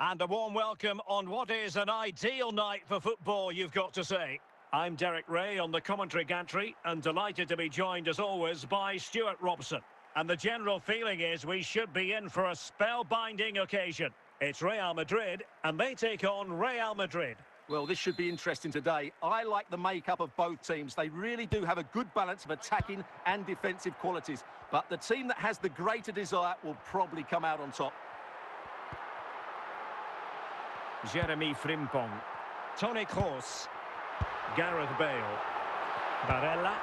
And a warm welcome on what is an ideal night for football, you've got to say. I'm Derek Ray on the commentary gantry and delighted to be joined as always by Stuart Robson. And the general feeling is we should be in for a spellbinding occasion. It's Real Madrid and they take on Real Madrid. Well, this should be interesting today. I like the makeup of both teams. They really do have a good balance of attacking and defensive qualities. But the team that has the greater desire will probably come out on top. Jeremy Frimpong, Toni Kroos, Gareth Bale, Barella.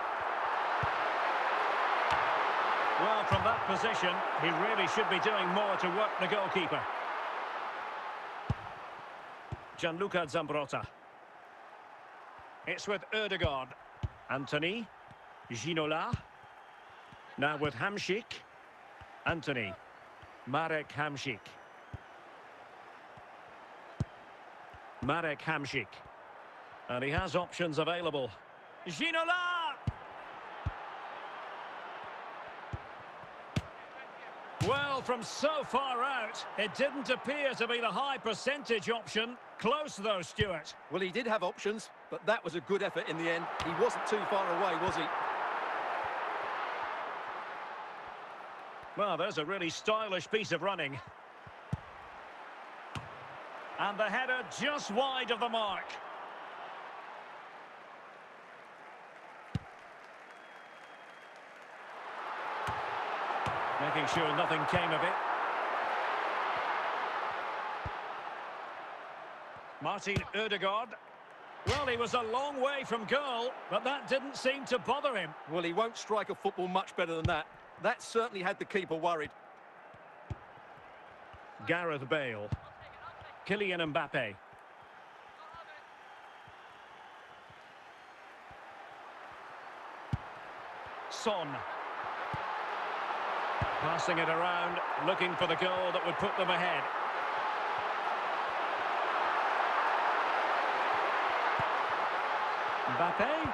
Well, from that position, he really should be doing more to work the goalkeeper. Gianluca Zambrotta. It's with Ødegaard. Anthony, Ginola. Now with Hamšík. Anthony, Marek Hamšík. Marek Hamšík. And he has options available. Ginola! Well, from so far out, it didn't appear to be the high percentage option. Close though, Stuart. Well, he did have options, but that was a good effort in the end. He wasn't too far away, was he? Well, there's a really stylish piece of running. And the header just wide of the mark. Making sure nothing came of it. Martin Ødegaard. Well, he was a long way from goal, but that didn't seem to bother him. Well, he won't strike a football much better than that. That certainly had the keeper worried. Gareth Bale. Kylian Mbappe. Son. Passing it around, looking for the goal that would put them ahead. Mbappe.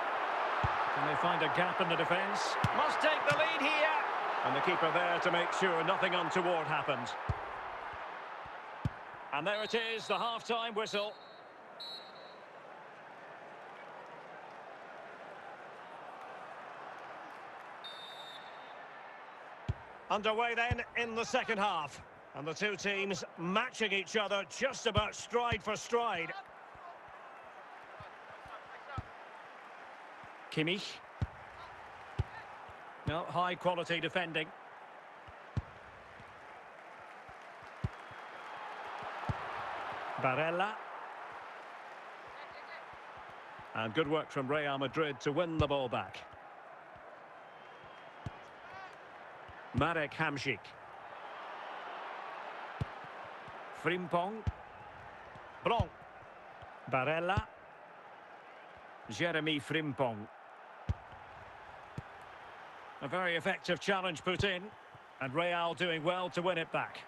Can they find a gap in the defence? Must take the lead here. And the keeper there to make sure nothing untoward happened. And there it is, the half-time whistle. Underway then in the second half. And the two teams matching each other just about stride for stride. Kimmich. No, high quality defending. Barella. And good work from Real Madrid to win the ball back. Marek Hamšík. Frimpong. Blanc. Barella. Jeremy Frimpong. A very effective challenge put in. And Real doing well to win it back.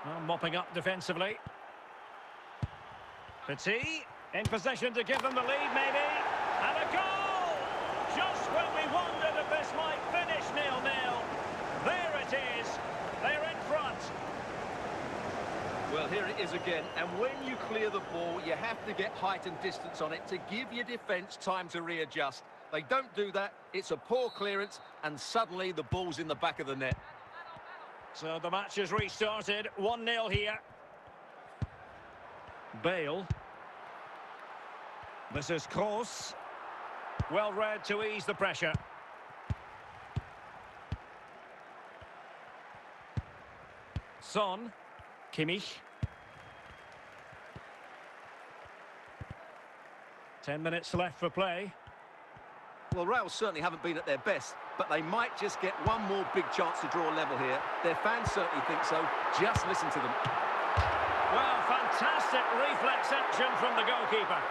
Well, mopping up defensively. Petit in possession to give them the lead, maybe. And a goal! Just when we wondered if this might finish 0-0. There it is. They're in front. Well, here it is again. And when you clear the ball, you have to get height and distance on it to give your defence time to readjust. They don't do that. It's a poor clearance, and suddenly the ball's in the back of the net. So the match has restarted. 1-0 here. Bale. This is Kroos. Well read to ease the pressure. Son. Kimmich. 10 minutes left for play. Well, Real certainly haven't been at their best, but they might just get one more big chance to draw level here. Their fans certainly think so. Just listen to them. Well, fantastic reflex action from the goalkeeper.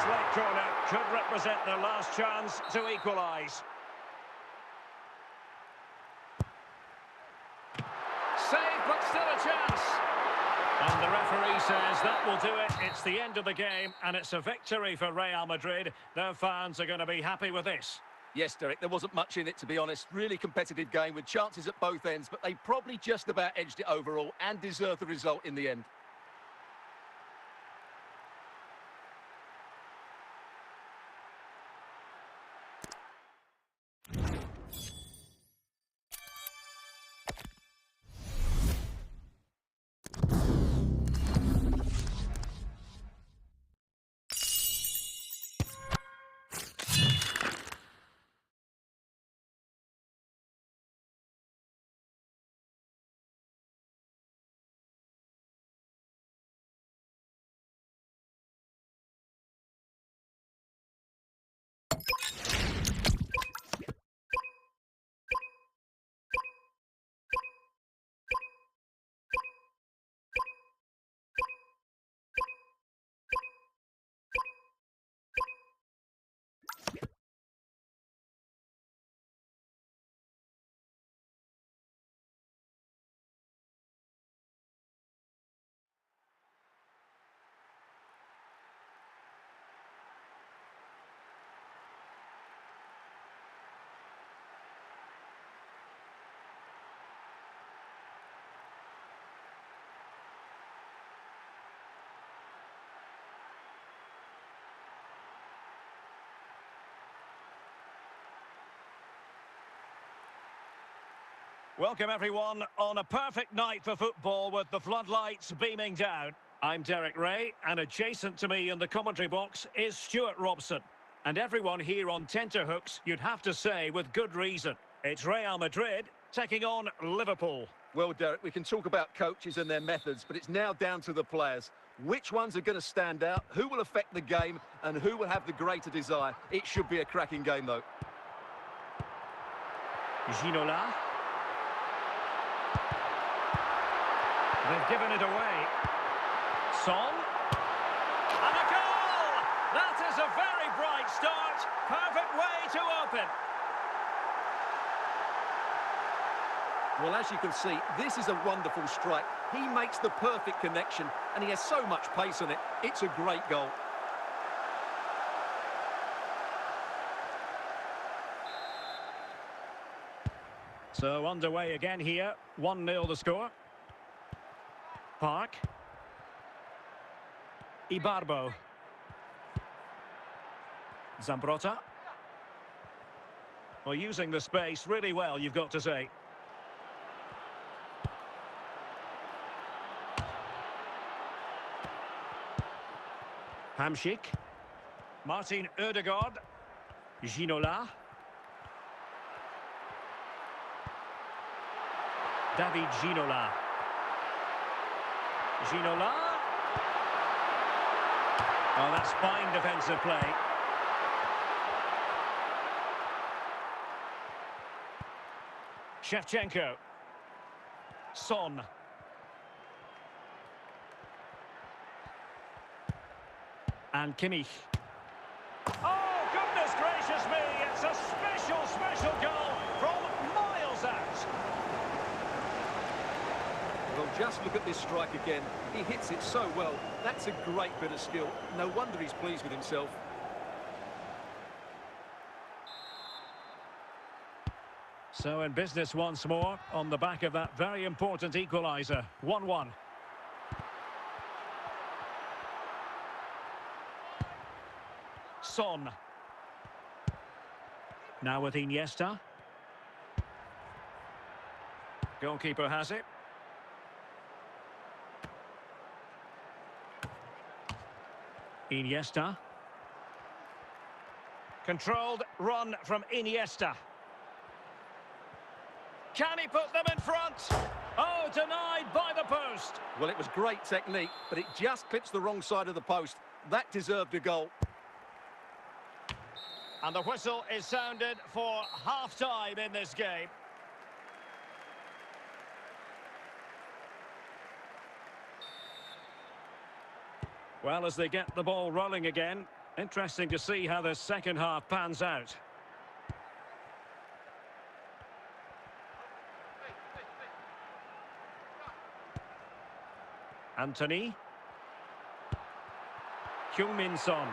late corner could represent their last chance to equalise. Save, but still a chance. And the referee says that will do it. It's the end of the game, and it's a victory for Real Madrid. Their fans are going to be happy with this. Yes, Derek, there wasn't much in it, to be honest. Really competitive game with chances at both ends, but they probably just about edged it overall and deserved the result in the end. Welcome everyone on a perfect night for football with the floodlights beaming down. I'm Derek Ray, and adjacent to me in the commentary box is Stuart Robson. And everyone here on tenterhooks, you'd have to say with good reason. It's Real Madrid taking on Liverpool. Well, Derek, we can talk about coaches and their methods, but it's now down to the players. Which ones are going to stand out, who will affect the game, and who will have the greater desire? It should be a cracking game, though. Ginola. They've given it away. Son. And a goal! That is a very bright start. Perfect way to open. Well, as you can see, this is a wonderful strike. He makes the perfect connection, and he has so much pace on it. It's a great goal. So underway again here. 1-0 the score. Park. Ibarbo. Zambrotta. Well, using the space really well, you've got to say. Hamšík. Martin Ødegaard. Ginola. David Ginola. Ginola. Oh, that's fine defensive play. Shevchenko. Son. And Kimmich. Oh, goodness gracious me! It's a special goal from miles out. Well, just look at this strike again. He hits it so well. That's a great bit of skill. No wonder he's pleased with himself. So in business once more on the back of that very important equaliser. 1-1. Son. Now with Iniesta. Goalkeeper has it. Iniesta. Controlled run from Iniesta. Can he put them in front? Oh, denied by the post. Well, it was great technique, but it just clips the wrong side of the post. That deserved a goal. And the whistle is sounded for half-time in this game. Well, as they get the ball rolling again, Interesting to see how the second half pans out. Anthony. Heung-min Son.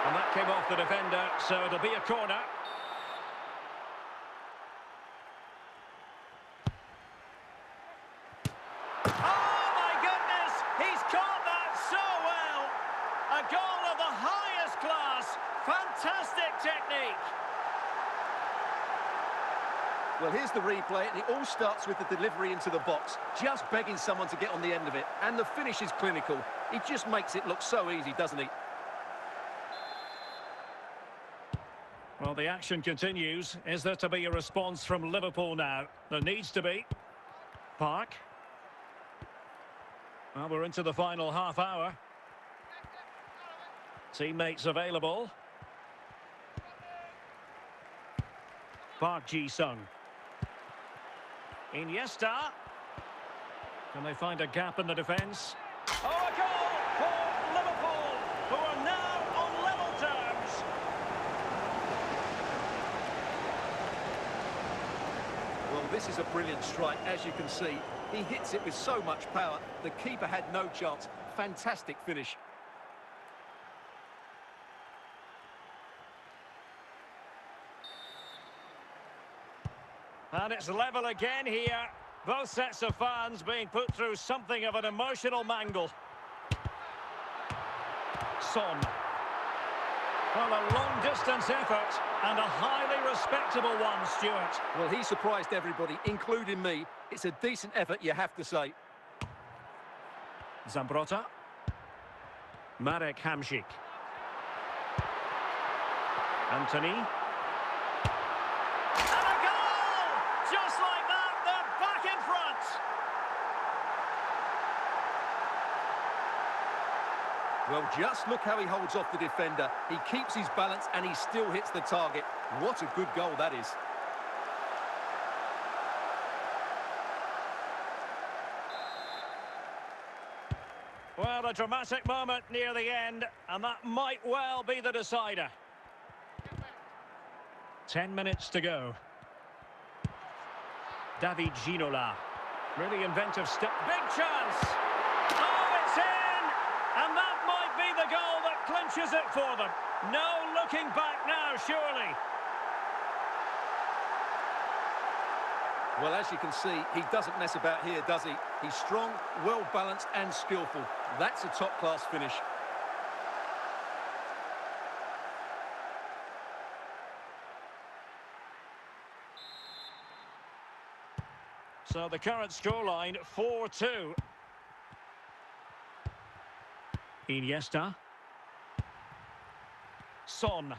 And that came off the defender, so it'll be a corner. Oh, my goodness! He's caught that so well! A goal of the highest class. Fantastic technique. Well, here's the replay, and it all starts with the delivery into the box. Just begging someone to get on the end of it. And the finish is clinical. He just makes it look so easy, doesn't he? Well, the action continues. Is there to be a response from Liverpool now? There needs to be. Park. Well, we're into the final half hour. Teammates available. Park Ji-sung. Iniesta. Can they find a gap in the defence? Oh, a goal for Liverpool, who are now on level terms. Well, this is a brilliant strike, as you can see. He hits it with so much power. The keeper had no chance. Fantastic finish. And it's level again here. Both sets of fans being put through something of an emotional mangle. Son. Well, a long-distance effort and a highly respectable one, Stuart. Well, he surprised everybody, including me. It's a decent effort, you have to say. Zambrotta. Marek Hamsik. Anthony. Just like that, they're back in front. Well, just look how he holds off the defender. He keeps his balance and he still hits the target. What a good goal that is. Well, a dramatic moment near the end, and that might well be the decider. 10 minutes to go. David Ginola. Really inventive step. Big chance! Oh, it's in! And that might be the goal that clinches it for them. No looking back now, surely. Well, as you can see, he doesn't mess about here, does he? He's strong, well-balanced and skillful. That's a top-class finish. So the current scoreline, 4-2. Iniesta. Son.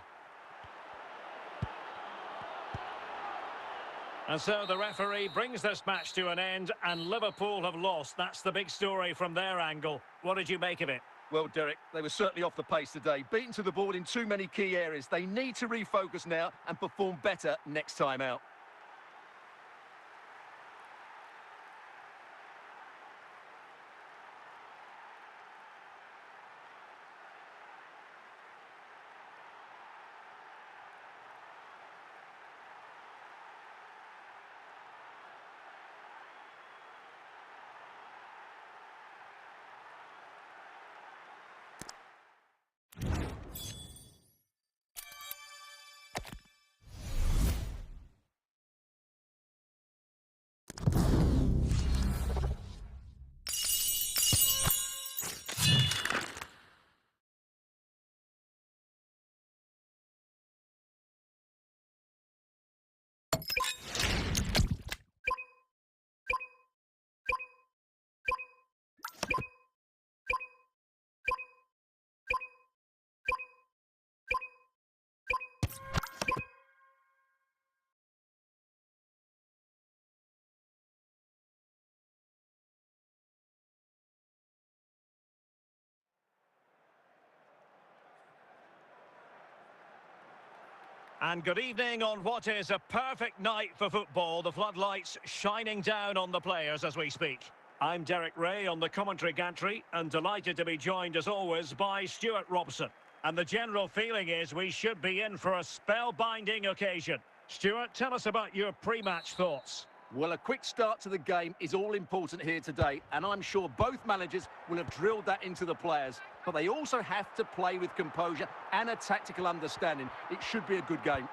And so the referee brings this match to an end, and Liverpool have lost. That's the big story from their angle. What did you make of it? Well, Derek, they were certainly off the pace today. Beaten to the ball in too many key areas. They need to refocus now and perform better next time out. And good evening on what is a perfect night for football. The floodlights shining down on the players as we speak. I'm Derek Ray on the commentary gantry and delighted to be joined as always by Stuart Robson. And the general feeling is we should be in for a spellbinding occasion. Stuart, tell us about your pre-match thoughts. Well, a quick start to the game is all important here today, and I'm sure both managers will have drilled that into the players. But they also have to play with composure and a tactical understanding. It should be a good game.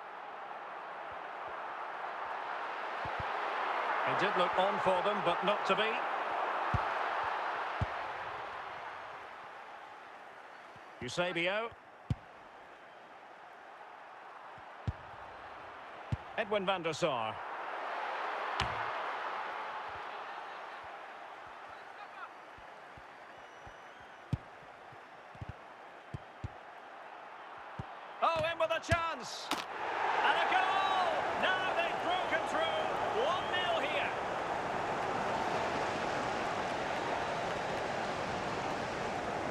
It did look on for them, but not to be. Eusebio. Edwin van der Sar. Oh, in with a chance. And a goal! Now they've broken through. 1-0 here.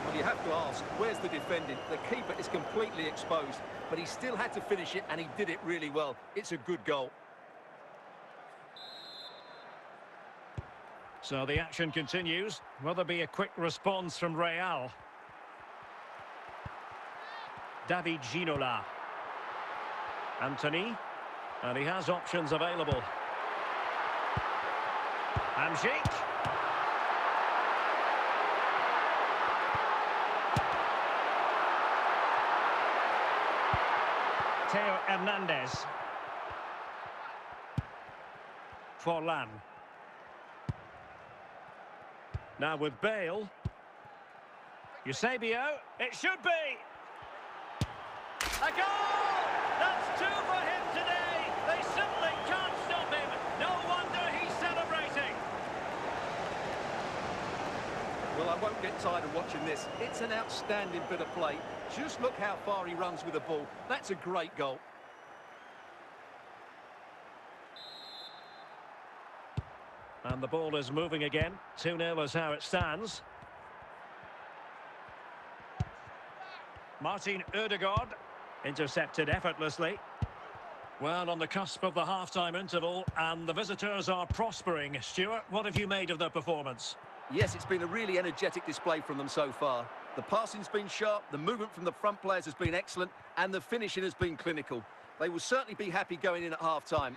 Well, you have to ask, where's the defending? The keeper is completely exposed, but he still had to finish it, and he did it really well. It's a good goal. So the action continues. Will there be a quick response from Real? David Ginola. Anthony. And he has options available. Hamsik. Theo Hernandez. Forlan. Now with Bale. Eusebio. It should be. A goal! That's 2 for him today. They simply can't stop him. No wonder he's celebrating. Well, I won't get tired of watching this. It's an outstanding bit of play. Just look how far he runs with the ball. That's a great goal. And the ball is moving again. 2-0 is how it stands. Martin Ødegaard. Intercepted effortlessly. Well, on the cusp of the half-time interval, and the visitors are prospering. Stuart, what have you made of their performance? Yes, it's been a really energetic display from them so far. The passing's been sharp, the movement from the front players has been excellent, and the finishing has been clinical. They will certainly be happy going in at half-time.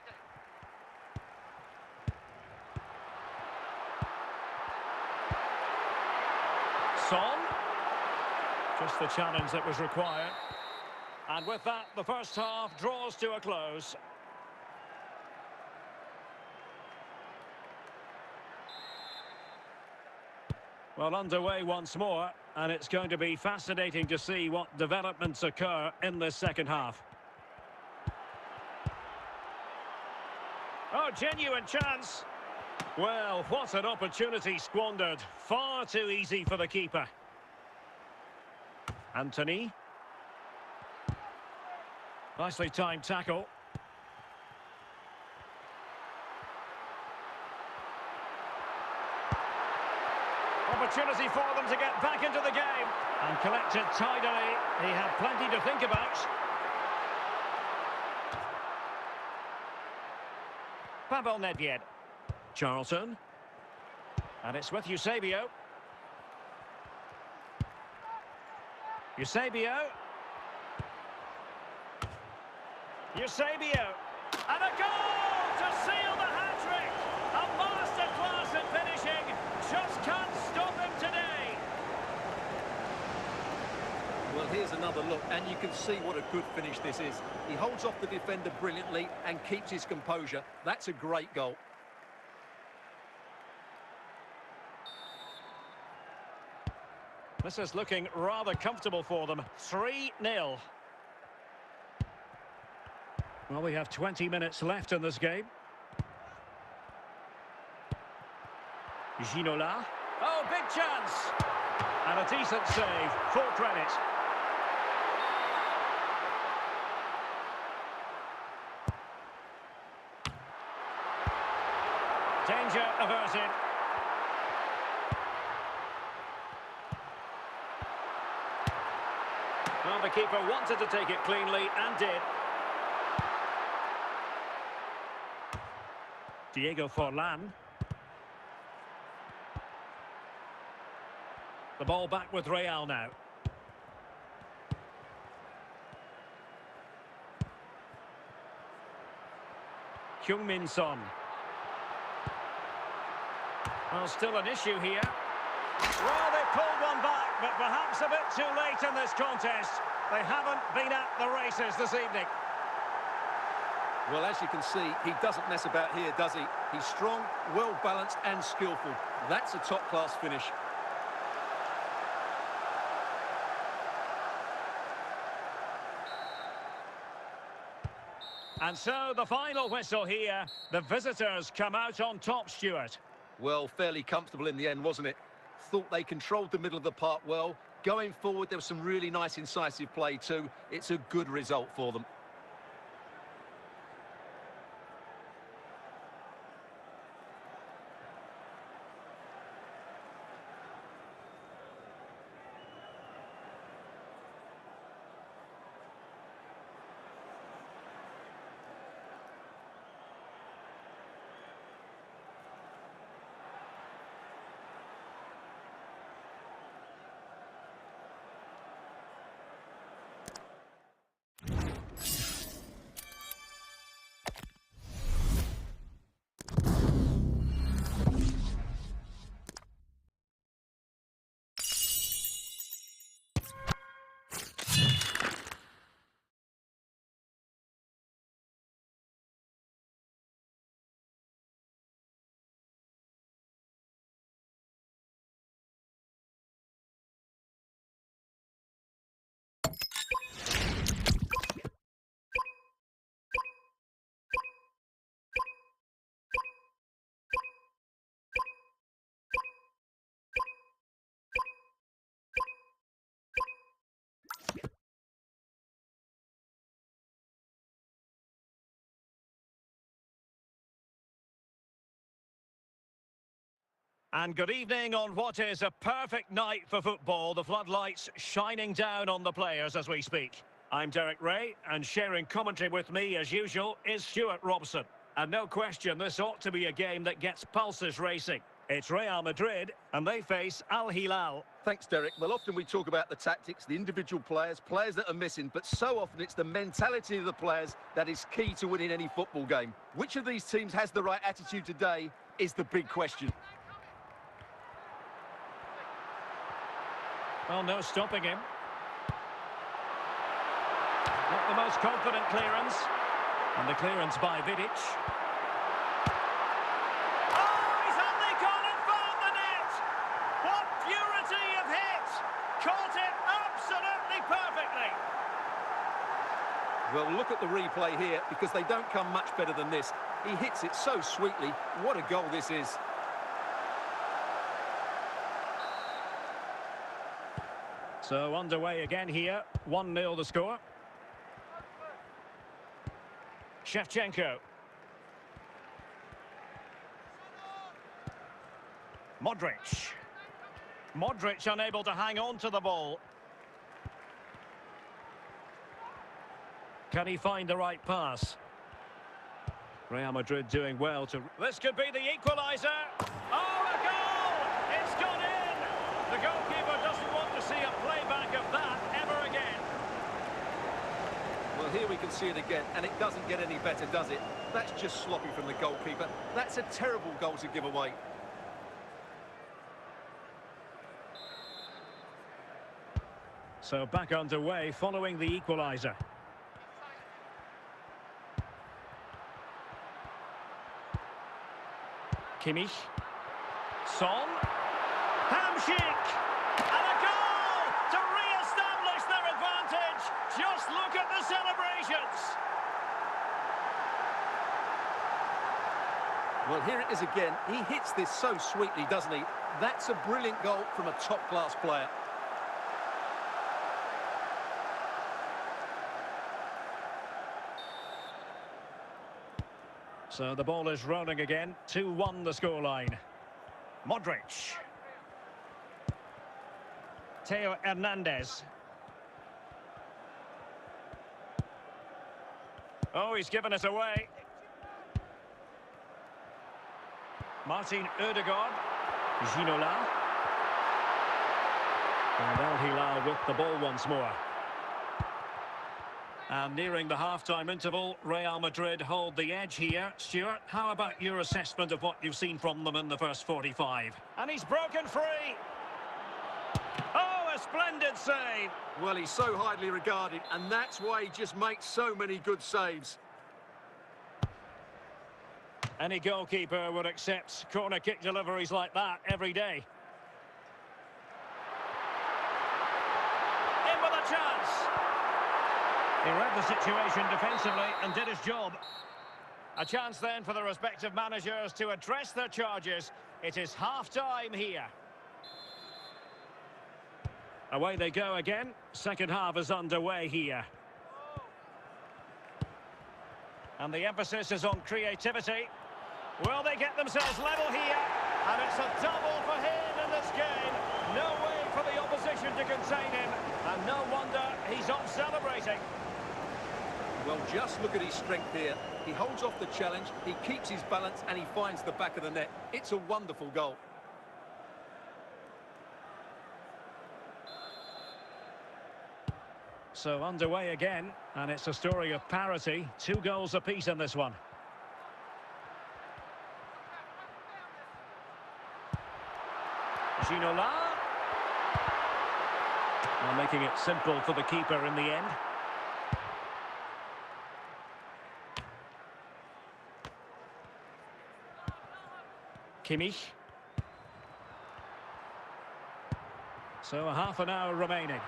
Son. Just the challenge that was required. And with that, the first half draws to a close. Well, underway once more, and it's going to be fascinating to see what developments occur in this second half. Oh, genuine chance. Well, what an opportunity squandered. Far too easy for the keeper. Anthony. Nicely timed tackle. Opportunity for them to get back into the game. And collected tidily. He had plenty to think about. Pavel Nedved. Charlton. And it's with Eusebio. Eusebio. Eusebio. And a goal to seal the hat-trick. A masterclass in finishing. Just can't stop him today. Well, here's another look, and you can see what a good finish this is. He holds off the defender brilliantly and keeps his composure. That's a great goal. This is looking rather comfortable for them. 3-0. Well, we have 20 minutes left in this game. Ginola. Oh, big chance. And a decent save. Full credit. Danger averted. Well, the keeper wanted to take it cleanly and did. Diego Forlan. The ball back with Real now. Heung-min Son. Well, still an issue here. Well, they pulled one back, but perhaps a bit too late in this contest. They haven't been at the races this evening. Well, as you can see, he doesn't mess about here, does he? He's strong, well-balanced and skillful. That's a top-class finish. And so the final whistle here. The visitors come out on top, Stuart. Well, fairly comfortable in the end, wasn't it? Thought they controlled the middle of the park well. Going forward, there was some really nice incisive play too. It's a good result for them. And good evening on what is a perfect night for football. The floodlights shining down on the players as we speak. I'm Derek Ray, and sharing commentary with me, as usual, is Stuart Robson. And no question, this ought to be a game that gets pulses racing. It's Real Madrid, and they face Al Hilal. Thanks, Derek. Well, often we talk about the tactics, the individual players that are missing, but so often it's the mentality of the players that is key to winning any football game. Which of these teams has the right attitude today is the big question. Well, no stopping him. Not the most confident clearance. And the clearance by Vidic. Oh, he's only gone and found the net! What purity of hit! Caught it absolutely perfectly! Well, look at the replay here, because they don't come much better than this. He hits it so sweetly. What a goal this is. So underway again here. 1-0 the score. Shevchenko. Modric. Modric unable to hang on to the ball. Can he find the right pass? Real Madrid doing well to... This could be the equaliser. Oh, a goal! It's gone in! The goalkeeper doesn't want to see a playback of that ever again. Well, here we can see it again, and it doesn't get any better, does it? That's just sloppy from the goalkeeper. That's a terrible goal to give away. So back underway following the equaliser. Kimmich. Son. Hamsik. And a goal to re-establish their advantage. Just look at the celebrations. Well, here it is again. He hits this so sweetly, doesn't he? That's a brilliant goal from a top-class player. So the ball is rolling again. 2-1 the scoreline. Modric. Theo Hernandez. Oh, he's given it away. Martin Odegaard. Ginola. And El Hilal with the ball once more. And nearing the half-time interval, Real Madrid hold the edge here. Stuart, how about your assessment of what you've seen from them in the first 45? And he's broken free. Oh, a splendid save. Well, he's so highly regarded, and that's why he just makes so many good saves. Any goalkeeper would accept corner kick deliveries like that every day. In with a chance. He read the situation defensively and did his job. A chance then for the respective managers to address their charges. It is half-time here. Away they go again. Second half is underway here. And the emphasis is on creativity. Will they get themselves level here? And it's a double for him in this game. No way for the opposition to contain him. And no wonder he's off celebrating. Well, just look at his strength here. He holds off the challenge, he keeps his balance, and he finds the back of the net. It's a wonderful goal. So underway again, and it's a story of parity. 2 goals apiece in this one. Ginola. Well, making it simple for the keeper in the end. Kimmich. So a half an hour remaining.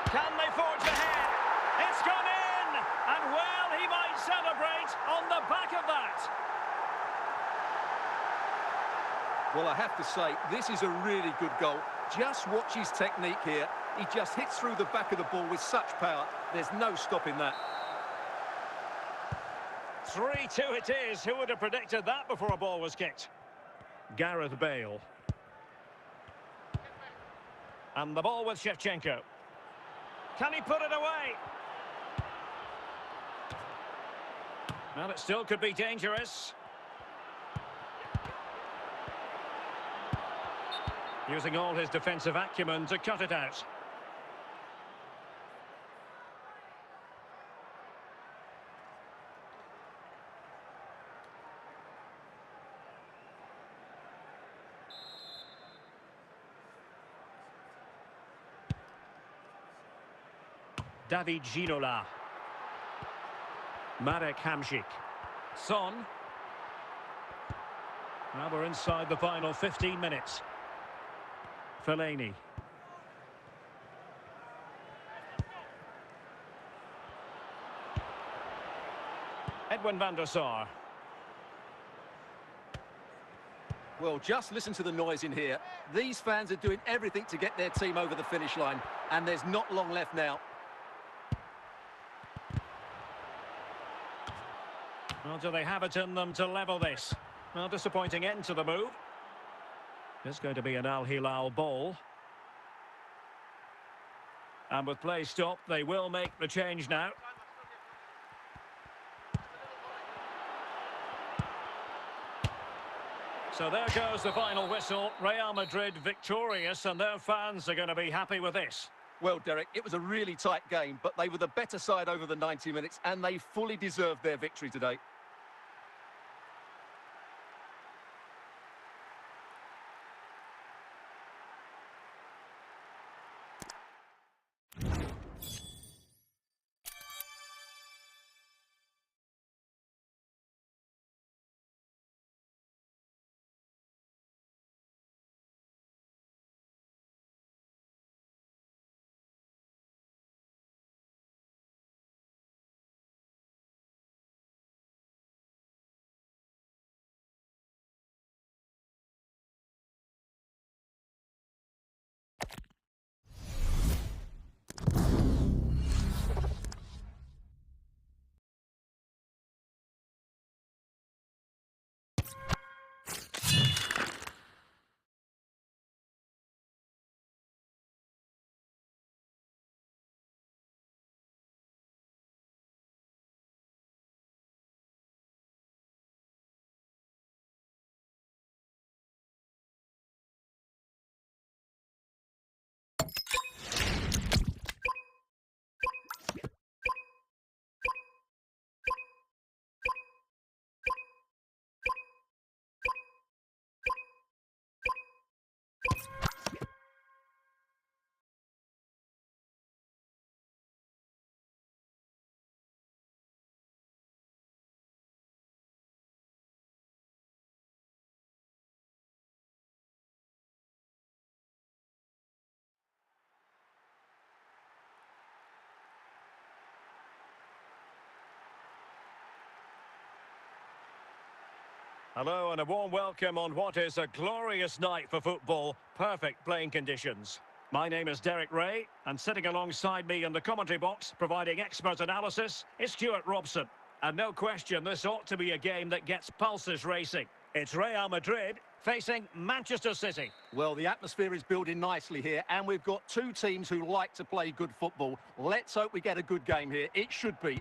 Can they forge ahead? It's gone in! And well, he might celebrate on the back of that. Well, I have to say, this is a really good goal. Just watch his technique here. He just hits through the back of the ball with such power. There's no stopping that. 3-2 it is. Who would have predicted that before a ball was kicked? Gareth Bale. And the ball with Shevchenko. Can he put it away? Well, it still could be dangerous. Using all his defensive acumen to cut it out. David Ginola. Marek Hamšík. Son. Now we're inside the final 15 minutes. Fellaini. Edwin van der Sar. Well, just listen to the noise in here. These fans are doing everything to get their team over the finish line, and there's not long left now. Well, do they have it in them to level this? Well, disappointing end to the move. It's going to be an Al Hilal ball. And with play stopped, they will make the change now. So there goes the final whistle. Real Madrid victorious, and their fans are going to be happy with this. Well, Derek, it was a really tight game, but they were the better side over the 90 minutes, and they fully deserved their victory today. Hello and a warm welcome on what is a glorious night for football. Perfect playing conditions. My name is Derek Ray, and sitting alongside me in the commentary box, providing expert analysis, is Stuart Robson. And no question, this ought to be a game that gets pulses racing. It's Real Madrid facing Manchester City. Well, the atmosphere is building nicely here, and we've got two teams who like to play good football. Let's hope we get a good game here. It should be.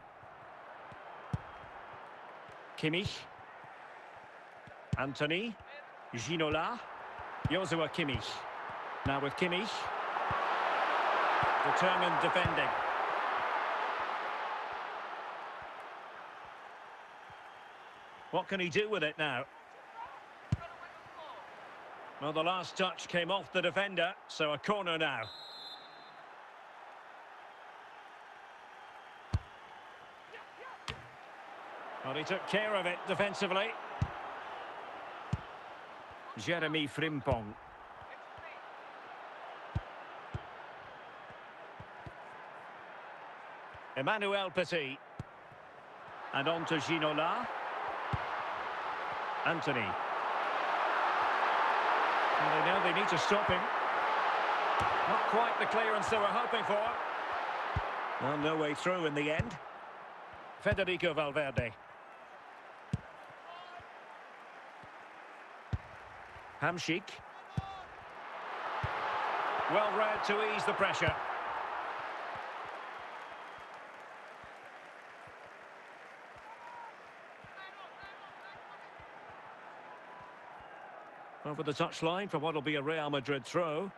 Kimmich. Anthony. Ginola. Joshua Kimmich. Now with Kimmich. Determined defending. What can he do with it now? Well, the last touch came off the defender, so a corner now. Well, he took care of it defensively. Jeremy Frimpong. Emmanuel Petit. And on to Ginola. Anthony. And they know they need to stop him. Not quite the clearance they were hoping for. Well, no way through in the end. Federico Valverde. Hamšík. Well read to ease the pressure. Over the touchline for what will be a Real Madrid throw.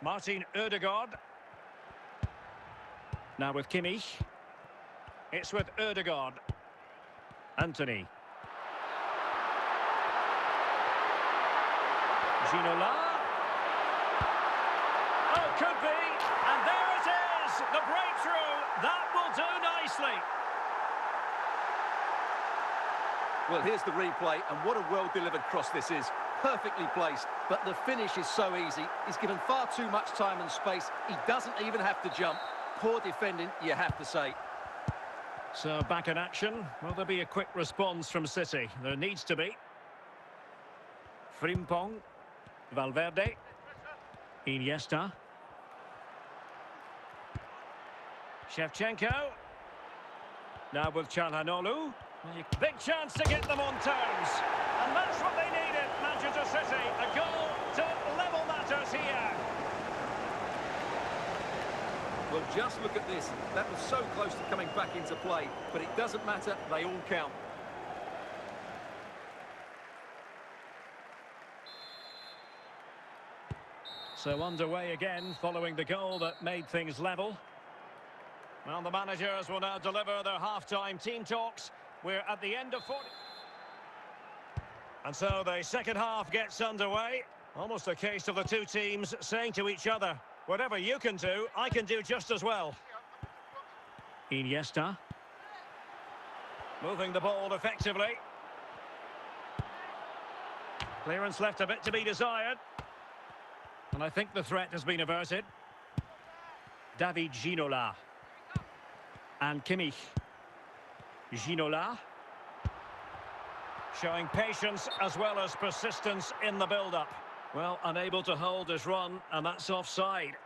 Martin Ødegaard. Now with Kimmich. It's with Ødegaard. Anthony. Ginola. Oh, could be. And there it is. The breakthrough. That will do nicely. Well, here's the replay, and what a well-delivered cross this is. Perfectly placed, but the finish is so easy. He's given far too much time and space. He doesn't even have to jump. Poor defending, you have to say. So, back in action. Will there be a quick response from City? There needs to be. Frimpong. Valverde. Iniesta. Shevchenko. Now with Çalhanoğlu. Big chance to get them on terms. And that's what they needed, Manchester City. A goal to level matters here. Well, just look at this. That was so close to coming back into play, but it doesn't matter. They all count. So underway again, following the goal that made things level. Well, the managers will now deliver their half-time team talks. We're at the end of 40. And so the second half gets underway. Almost a case of the two teams saying to each other, whatever you can do, I can do just as well. Iniesta. Moving the ball effectively. Clearance left a bit to be desired. And I think the threat has been averted. David Ginola. And Kimmich. Ginola. Showing patience as well as persistence in the build-up. Well, unable to hold his run, and that's offside.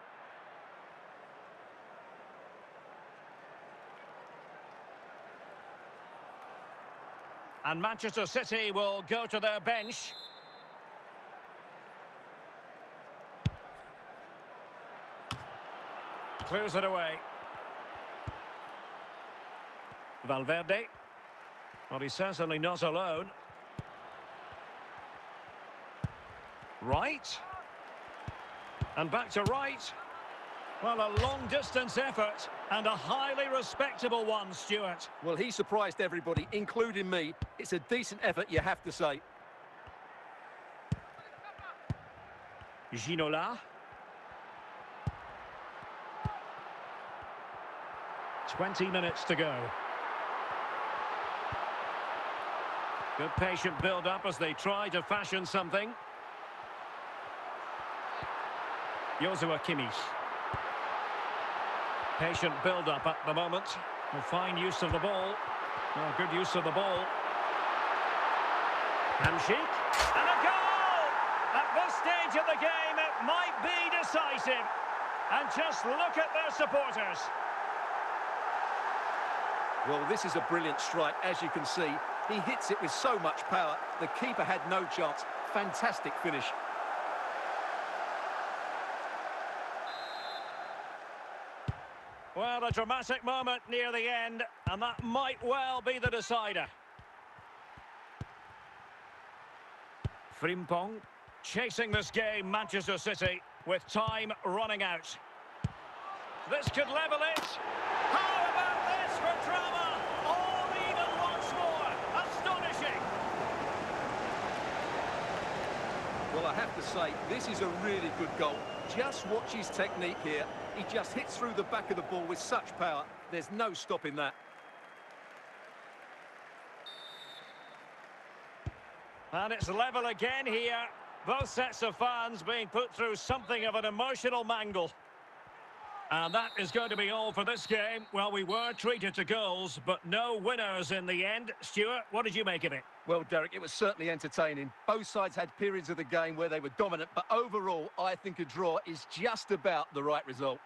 And Manchester City will go to their bench. Clears it away. Valverde. Well, he's certainly not alone. Right. And back to right. Well, a long-distance effort and a highly respectable one, Stuart. Well, he surprised everybody, including me. It's a decent effort, you have to say. Ginola. 20 minutes to go. Good patient build-up as they try to fashion something. Joshua Kimmich. Patient build-up at the moment. A fine use of the ball. Well, good use of the ball. Hamsik, and a goal! At this stage of the game, it might be decisive. And just look at their supporters. Well, this is a brilliant strike, as you can see. He hits it with so much power. The keeper had no chance. Fantastic finish. Well, a dramatic moment near the end, and that might well be the decider. Frimpong chasing this game, Manchester City, with time running out. This could level it. How about this for drama? All even once more. Astonishing. Well, I have to say, this is a really good goal. Just watch his technique here. He just hits through the back of the ball with such power. There's no stopping that. And it's level again here. Both sets of fans being put through something of an emotional mangle. And that is going to be all for this game. Well, we were treated to goals, but no winners in the end. Stuart, what did you make of it? Well, Derek, it was certainly entertaining. Both sides had periods of the game where they were dominant, but overall, I think a draw is just about the right result.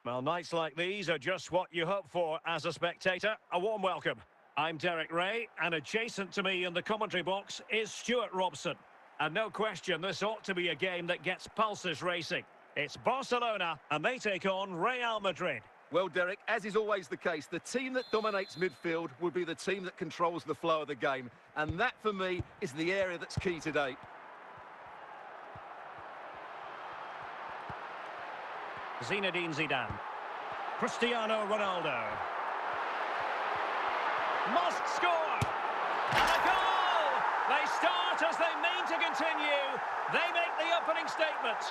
Well, nights like these are just what you hope for as a spectator. A warm welcome. I'm Derek Ray, and adjacent to me in the commentary box is Stuart Robson. And no question, this ought to be a game that gets pulses racing. It's Barcelona, and they take on Real Madrid. Well, Derek, as is always the case, the team that dominates midfield will be the team that controls the flow of the game. And that, for me, is the area that's key today. Zinedine Zidane. Cristiano Ronaldo. Must score! And a goal! They start as they mean to continue. They make the opening statement.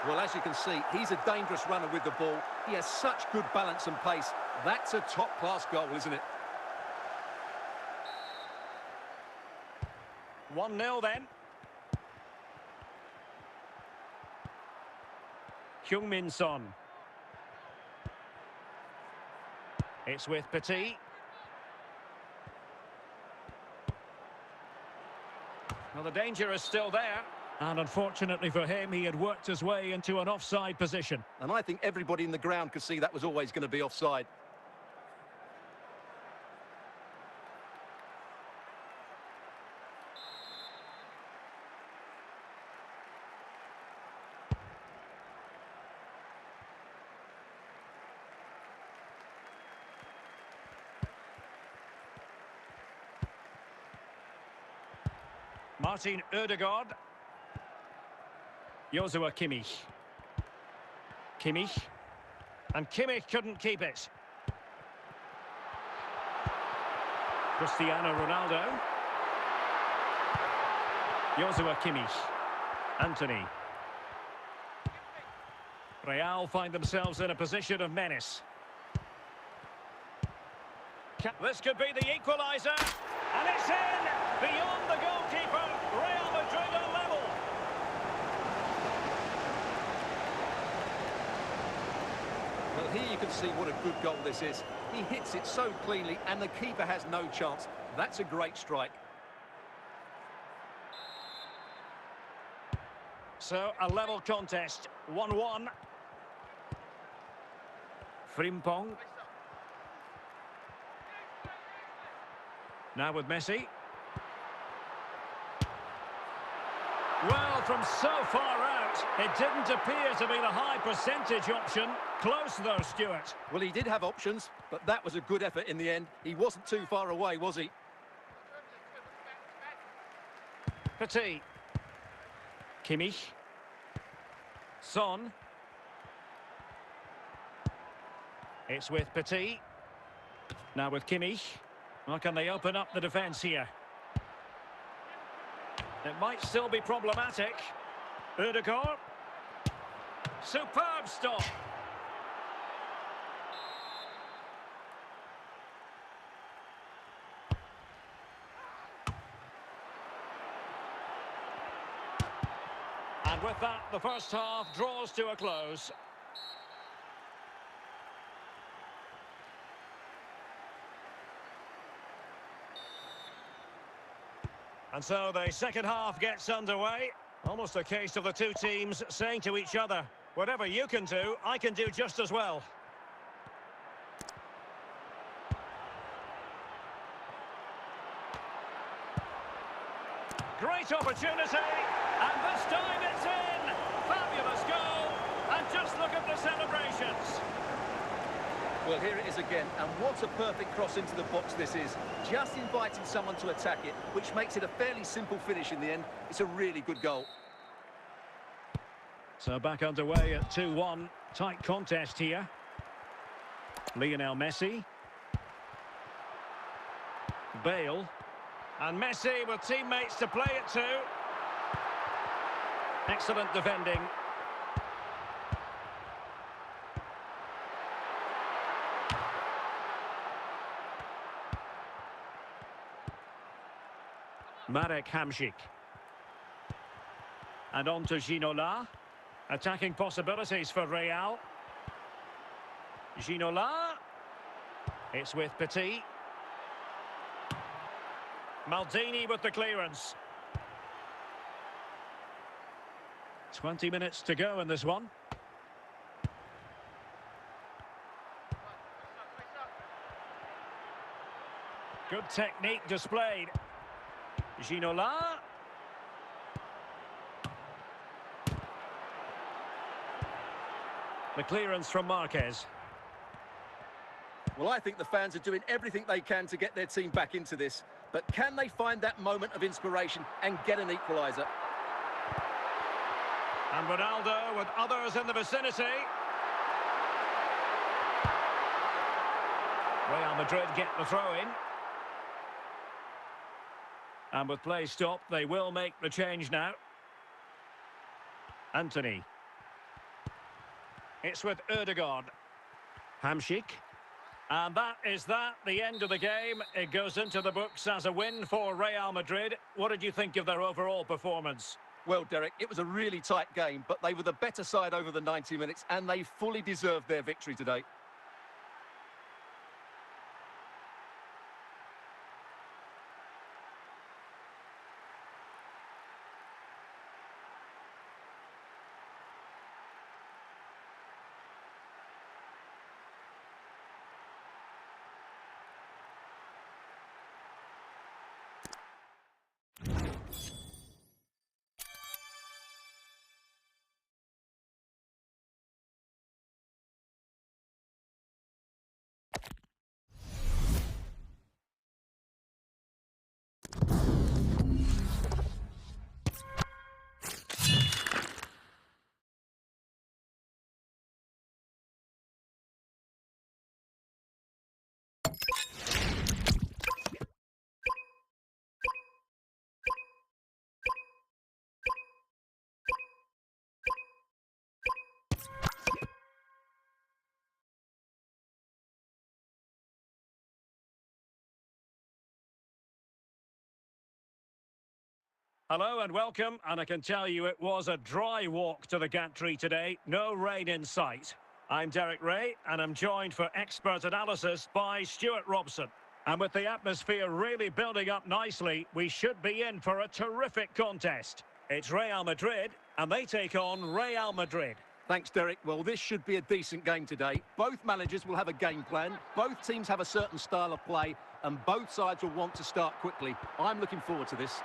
Well, as you can see, he's a dangerous runner with the ball. He has such good balance and pace. That's a top-class goal, isn't it? 1-0 then. Heung-min Son. It's with Petit. Well, the danger is still there. And unfortunately for him, he had worked his way into an offside position. And I think everybody in the ground could see that was always going to be offside. Martin Ødegaard. Joshua Kimmich. Kimmich. And Kimmich couldn't keep it. Cristiano Ronaldo. Joshua Kimmich. Anthony. Real find themselves in a position of menace. This could be the equaliser. And it's in! Beyond the goalkeeper, Real Madrid are level. Well, here you can see what a good goal this is. He hits it so cleanly, and the keeper has no chance. That's a great strike. So, a level contest, 1-1. Frimpong. Now with Messi. Well, from so far out, it didn't appear to be the high percentage option. Close though, Stuart. Well, he did have options, but that was a good effort in the end. He wasn't too far away, was he? Petit. Kimmich. Son. It's with Petit. Now with Kimmich. How can they open up the defence here? It might still be problematic. Ødegaard. Superb stop. And with that, the first half draws to a close. And so the second half gets underway. Almost a case of the two teams saying to each other, whatever you can do, I can do just as well. Great opportunity, and this time it's in! Fabulous goal, and just look at the celebrations. Well, here it is again, and what a perfect cross into the box this is. Just inviting someone to attack it, which makes it a fairly simple finish in the end. It's a really good goal. So back underway at 2-1. Tight contest here. Lionel Messi. Bale. And Messi with teammates to play it to. Excellent defending. Marek Hamšík. And on to Ginola. Attacking possibilities for Real. Ginola. It's with Petit. Maldini with the clearance. 20 minutes to go in this one. Good technique displayed. Ginola. The clearance from Marquez. Well, I think the fans are doing everything they can to get their team back into this. But can they find that moment of inspiration and get an equaliser? And Ronaldo with others in the vicinity. Real Madrid get the throw-in. And with play stopped, they will make the change now. Anthony. It's with Ødegaard. Hamšík. And that is that, the end of the game. It goes into the books as a win for Real Madrid. What did you think of their overall performance? Well, Derek, it was a really tight game, but they were the better side over the 90 minutes, and they fully deserved their victory today. Hello and welcome, and I can tell you it was a dry walk to the gantry today, no rain in sight. I'm Derek Ray, and I'm joined for expert analysis by Stuart Robson. And with the atmosphere really building up nicely, we should be in for a terrific contest. It's Real Madrid, and they take on Real Madrid. Thanks, Derek. Well, this should be a decent game today. Both managers will have a game plan. Both teams have a certain style of play, and both sides will want to start quickly. I'm looking forward to this.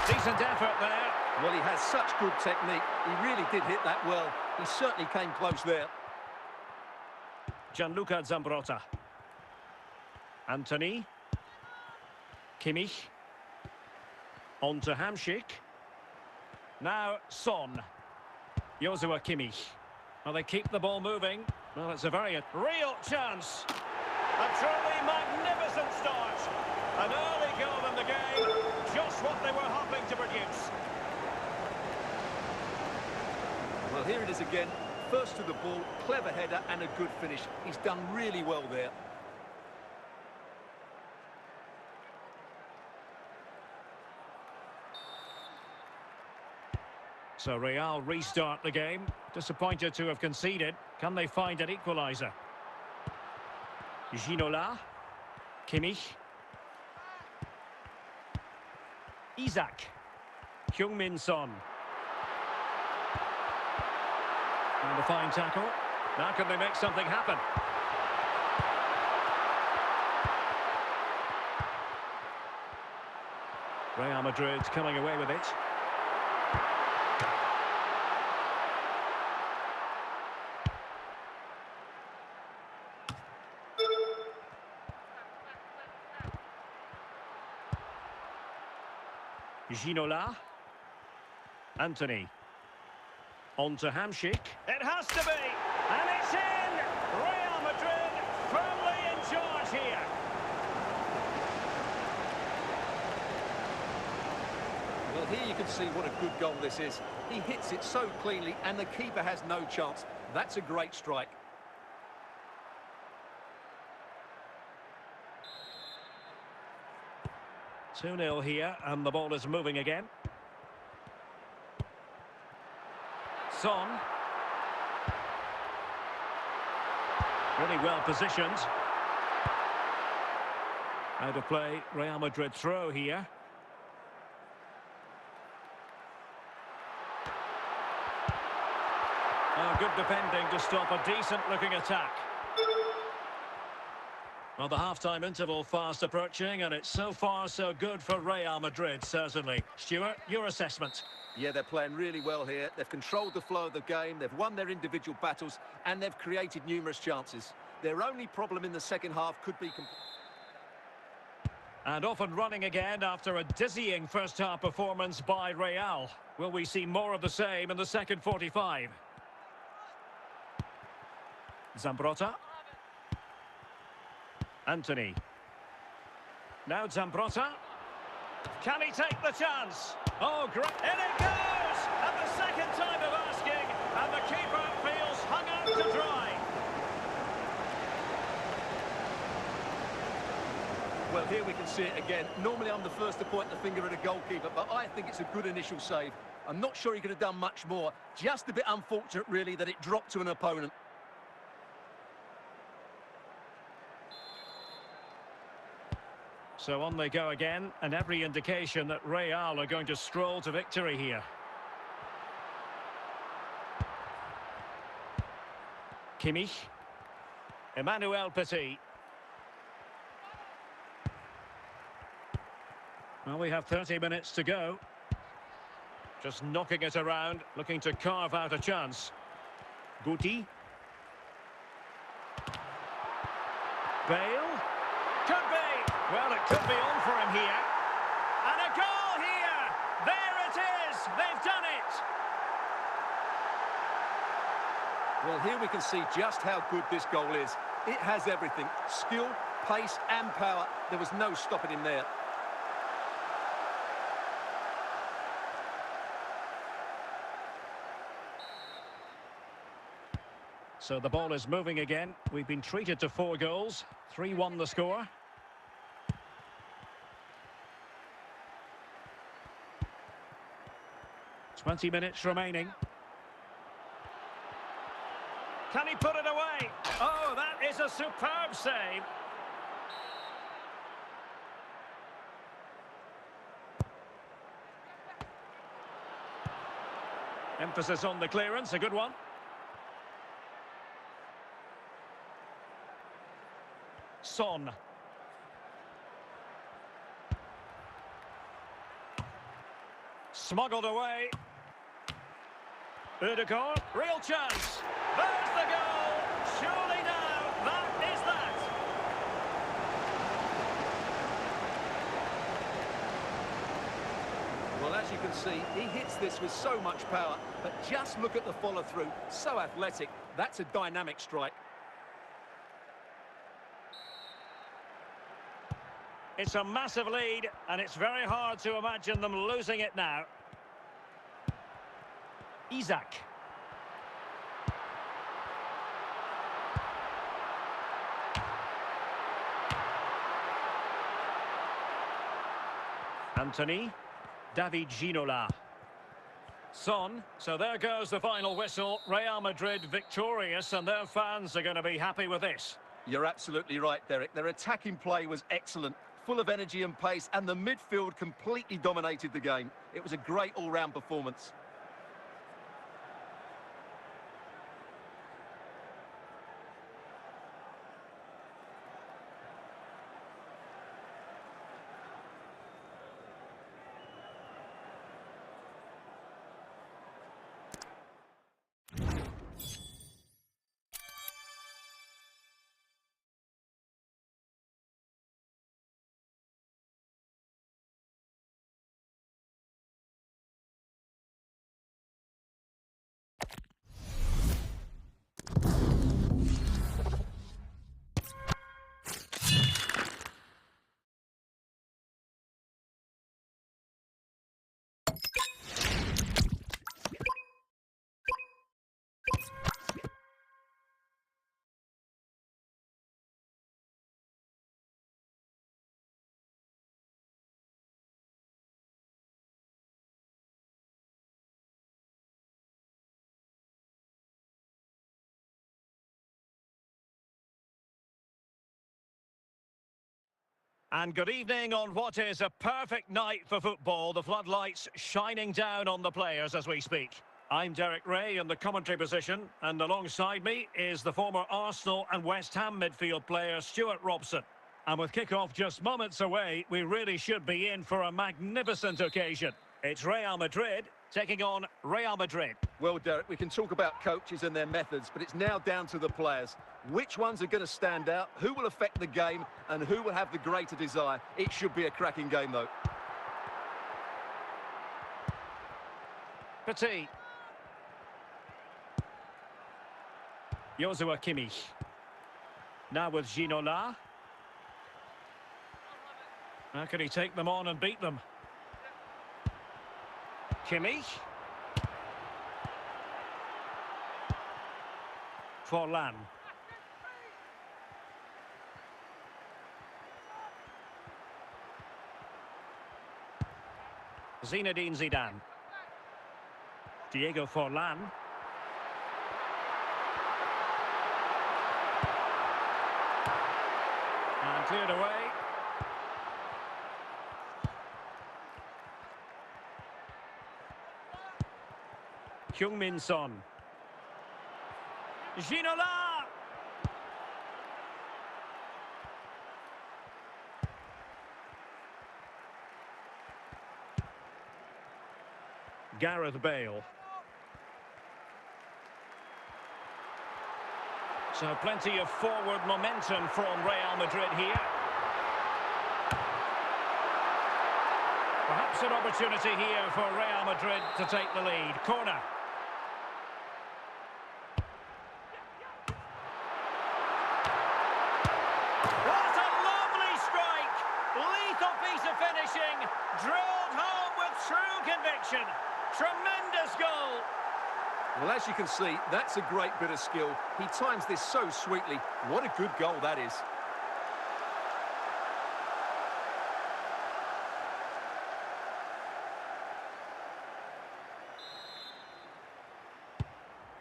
Decent effort there. Well, he has such good technique. He really did hit that well. He certainly came close there. Gianluca Zambrotta. Anthony. Kimmich. On to Hamšík. Now Son. Joshua Kimmich. Well, they keep the ball moving. Well, it's a very real chance. A truly magnificent start. An early goal in the game. Just what they were hoping to produce. Well, here it is again. First to the ball, clever header and a good finish. He's done really well there. So Real restart the game. Disappointed to have conceded. Can they find an equaliser? Ginola. Kimmich. Isak. Heung-min Son. And a fine tackle. Now can they make something happen? Real Madrid coming away with it. Ginola. Anthony. On to Hamšík. It has to be! And it's in! Real Madrid firmly in charge here. Well, here you can see what a good goal this is. He hits it so cleanly and the keeper has no chance. That's a great strike. Two 0 here, and the ball is moving again. Son. Really well positioned. Out of play, Real Madrid throw here. Oh, good defending to stop a decent-looking attack. Well, the half-time interval fast approaching, and it's so far so good for Real Madrid, certainly. Stuart, your assessment? Yeah, they're playing really well here. They've controlled the flow of the game, they've won their individual battles, and they've created numerous chances. Their only problem in the second half could be... And off and running again after a dizzying first-half performance by Real. Will we see more of the same in the second 45? Zambrotta. Anthony. Now Zambrotta. Can he take the chance? Oh, great. In it goes! At the second time of asking, and the keeper feels hung out to dry. Well, here we can see it again. Normally I'm the first to point the finger at a goalkeeper, but I think it's a good initial save. I'm not sure he could have done much more. Just a bit unfortunate, really, that it dropped to an opponent. So on they go again, and every indication that Real are going to stroll to victory here. Kimmich. Emmanuel Petit. Well, we have 30 minutes to go. Just knocking it around, looking to carve out a chance. Guti. Bale. Could be. Well, it could be on for him here. And a goal here! There it is! They've done it! Well, here we can see just how good this goal is. It has everything. Skill, pace and power. There was no stopping him there. So the ball is moving again. We've been treated to 4 goals. 3-1 the score. Twenty minutes remaining. Can he put it away? Oh, that is a superb save. Emphasis on the clearance, a good one. Son. Smuggled away. Ødegaard, real chance. There's the goal. Surely now, that is that. Well, as you can see, he hits this with so much power, but just look at the follow-through. So athletic. That's a dynamic strike. It's a massive lead, and it's very hard to imagine them losing it now. Isaac. Anthony. David Ginola. Son. So there goes the final whistle. Real Madrid victorious, and their fans are going to be happy with this. You're absolutely right, Derek. Their attacking play was excellent, full of energy and pace, and the midfield completely dominated the game. It was a great all-round performance. And good evening on what is a perfect night for football. The floodlights shining down on the players as we speak. I'm Derek Ray in the commentary position, and alongside me is the former Arsenal and West Ham midfield player Stuart Robson. And with kick-off just moments away, we really should be in for a magnificent occasion. It's Real Madrid taking on Real Madrid. Well, Derek, we can talk about coaches and their methods, but it's now down to the players. Which ones are going to stand out, who will affect the game, and who will have the greater desire? It should be a cracking game, though. Petit. Joshua Kimmich. Now with Ginola. How can he take them on and beat them? Kimmich. Forlan. Zinedine Zidane. Diego Forlan. And cleared away. Heung-min Son. Ginola! Gareth Bale. So plenty of forward momentum from Real Madrid here. Perhaps an opportunity here for Real Madrid to take the lead. Corner. What a lovely strike! Lethal piece of finishing, drilled home with true conviction. Tremendous goal! Well, as you can see, that's a great bit of skill. He times this so sweetly. What a good goal that is.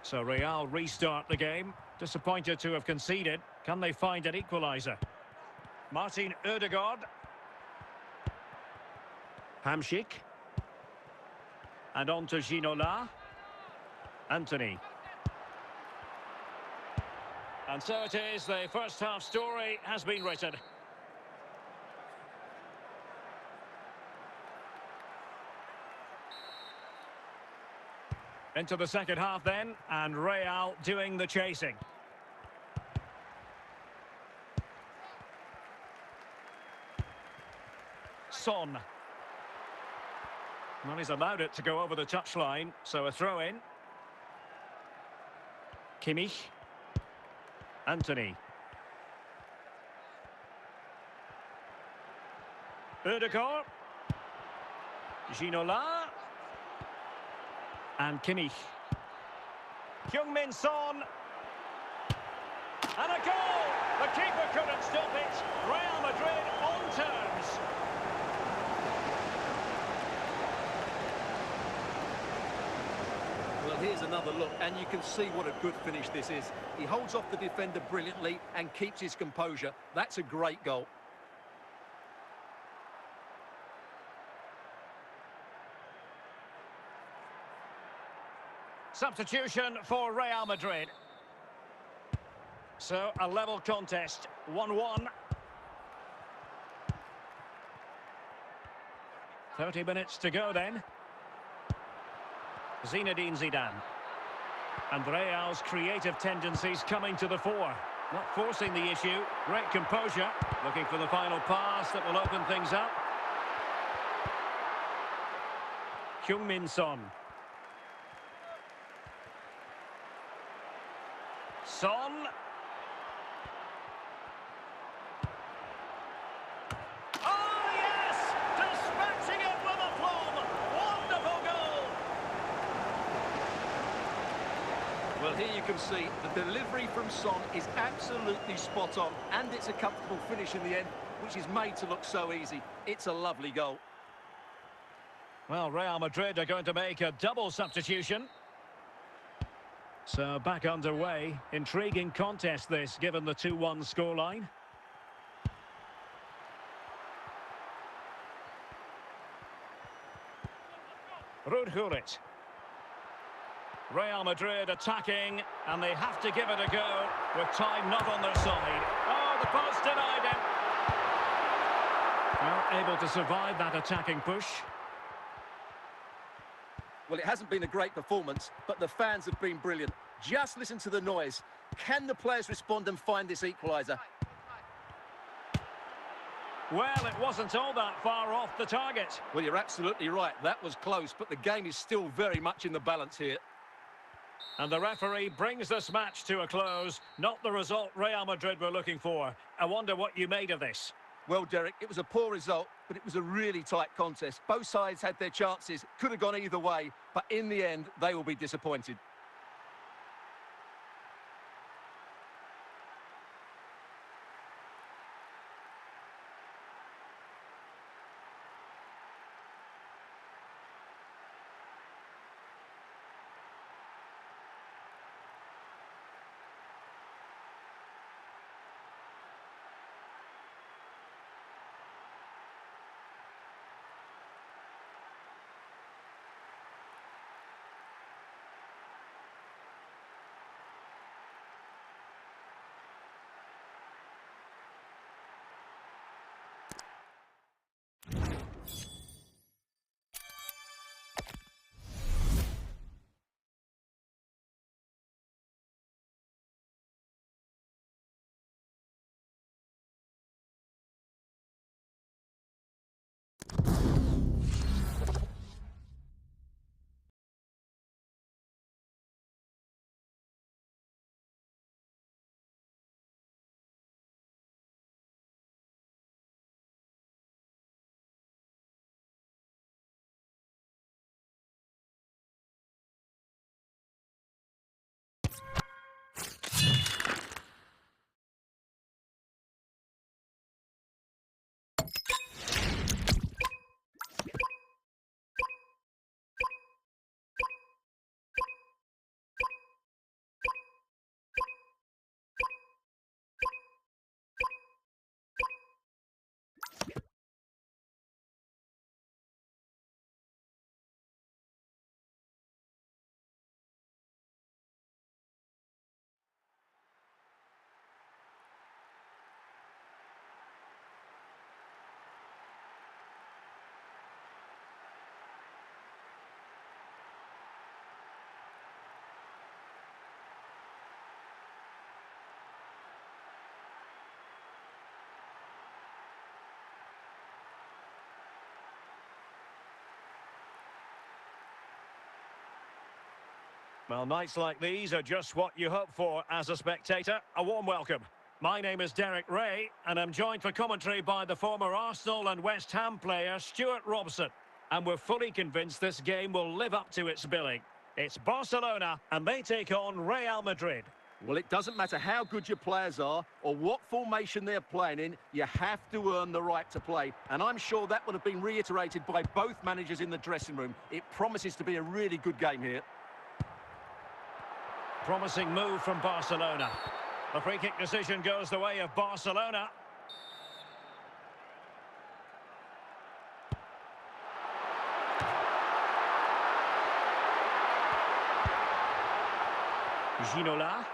So Real restart the game. Disappointed to have conceded. Can they find an equaliser? Martin Ødegaard. Hamšík. And on to Ginola. Anthony. And so it is, the first half story has been written. Into the second half then, and Real doing the chasing. Son. Well, he's allowed it to go over the touchline, so a throw-in. Kimmich. Anthony. Ødegaard. Ginola. And Kimmich. Heung-min Son. And a goal! The keeper couldn't stop it. Real Madrid on terms. Well, here's another look, and you can see what a good finish this is. He holds off the defender brilliantly and keeps his composure. That's a great goal. Substitution for Real Madrid. So, a level contest, 1-1. 30 minutes to go then. Zinedine Zidane. And Real's creative tendencies coming to the fore. Not forcing the issue. Great composure. Looking for the final pass that will open things up. Heung-min Son. Son. Oh, yes! Dispatching it with aplomb. Wonderful goal. Well, here you can see the delivery from Son is absolutely spot on, and it's a comfortable finish in the end, which is made to look so easy. It's a lovely goal. Well, Real Madrid are going to make a double substitution. So back underway. Intriguing contest this, given the 2-1 scoreline. Rudhurit. Real Madrid attacking, and they have to give it a go with time not on their side. Oh, the post denied him. Well, able to survive that attacking push. Well, it hasn't been a great performance, but the fans have been brilliant. Just listen to the noise. Can the players respond and find this equaliser? Well, it wasn't all that far off the target. Well, you're absolutely right. That was close, but the game is still very much in the balance here. And the referee brings this match to a close. Not the result Real Madrid were looking for. I wonder what you made of this. Well, Derek, it was a poor result, but it was a really tight contest. Both sides had their chances, could have gone either way, but in the end, they will be disappointed. Well, nights like these are just what you hope for as a spectator. A warm welcome. My name is Derek Ray, and I'm joined for commentary by the former Arsenal and West Ham player Stuart Robson. And we're fully convinced this game will live up to its billing. It's Barcelona, and they take on Real Madrid. Well, it doesn't matter how good your players are or what formation they're playing in, you have to earn the right to play. And I'm sure that would have been reiterated by both managers in the dressing room. It promises to be a really good game here. Promising move from Barcelona. The free kick decision goes the way of Barcelona. Ginola.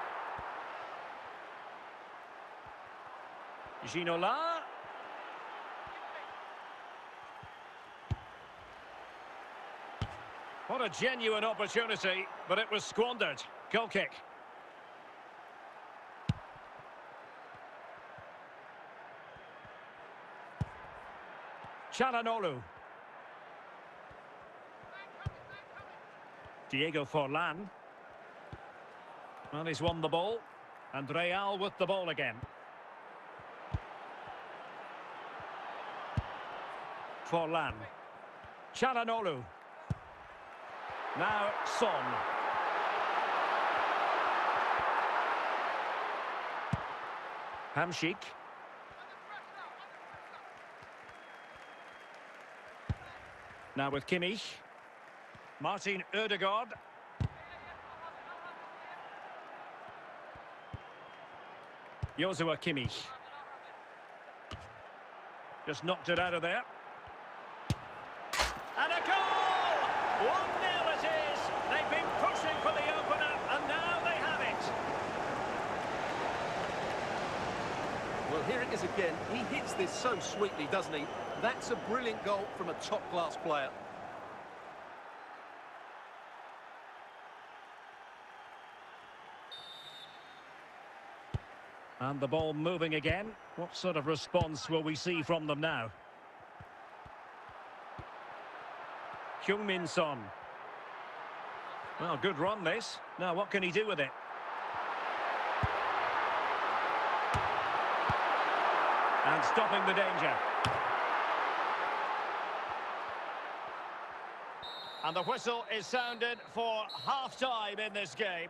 Ginola. What a genuine opportunity, but it was squandered. Goal kick. Çalhanoğlu. Diego Forlan. Well, he's won the ball. And Real with the ball again. Forlan. Çalhanoğlu. Now Son. Hamşik. Now with Kimmich. Martin Ødegaard. Joshua Kimmich. Just knocked it out of there. And a goal! 1-0 it is. They've been pushing for the opener, and now they have it. Well, here it is again. He hits this so sweetly, doesn't he? That's a brilliant goal from a top-class player. And the ball moving again. What sort of response will we see from them now? Heung-min Son. Well, good run this. Now, what can he do with it? And stopping the danger. And the whistle is sounded for half-time in this game.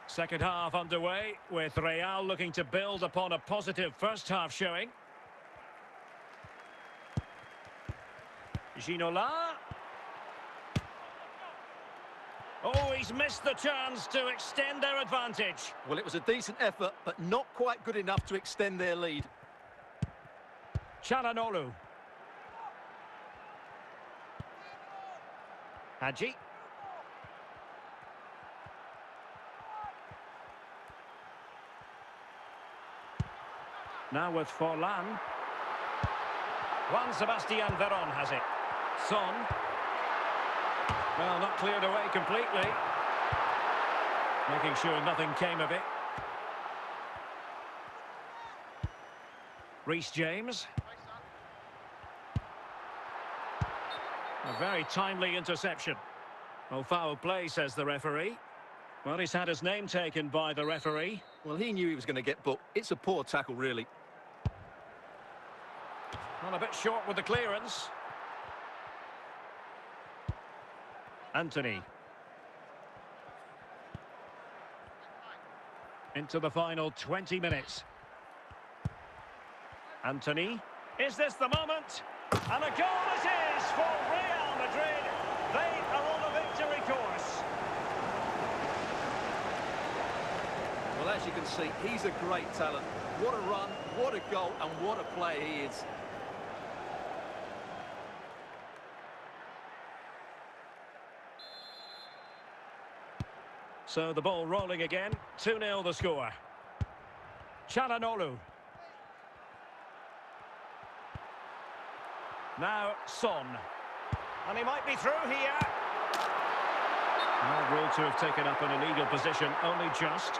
Second half underway, with Real looking to build upon a positive first half showing. Ginola. Oh, he's missed the chance to extend their advantage. Well, it was a decent effort, but not quite good enough to extend their lead. Çalhanoğlu. Hadji. Now with Forlan. Juan Sebastian Veron has it. Son. Well, not cleared away completely. Making sure nothing came of it. Reece James. A very timely interception. Oh, foul play, says the referee. Well, he's had his name taken by the referee. Well, he knew he was going to get booked. It's a poor tackle, really. Well, a bit short with the clearance. Anthony. Into the final 20 minutes. Anthony. Is this the moment? And a goal it is for Real Madrid. They are on a victory course. Well, as you can see, he's a great talent. What a run, what a goal, and what a player he is. So the ball rolling again. 2-0 the score. Çalhanoğlu. Now Son. And he might be through here. Not ruled to have taken up an illegal position, only just.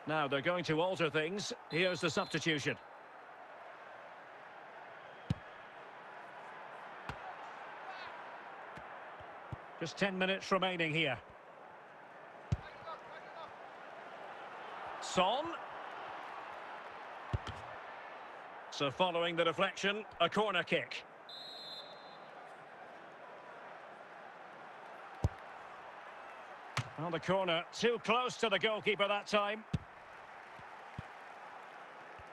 Now they're going to alter things. Here's the substitution. Just 10 minutes remaining here. Son. So following the deflection, a corner kick. On the corner, too close to the goalkeeper that time.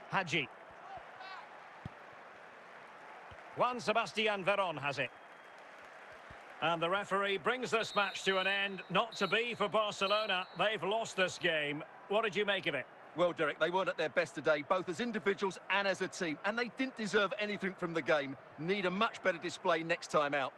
Hadji. Juan Sebastian Veron has it. And the referee brings this match to an end. Not to be for Barcelona. They've lost this game. What did you make of it? Well, Derek, they weren't at their best today, both as individuals and as a team, and they didn't deserve anything from the game. Need a much better display next time out.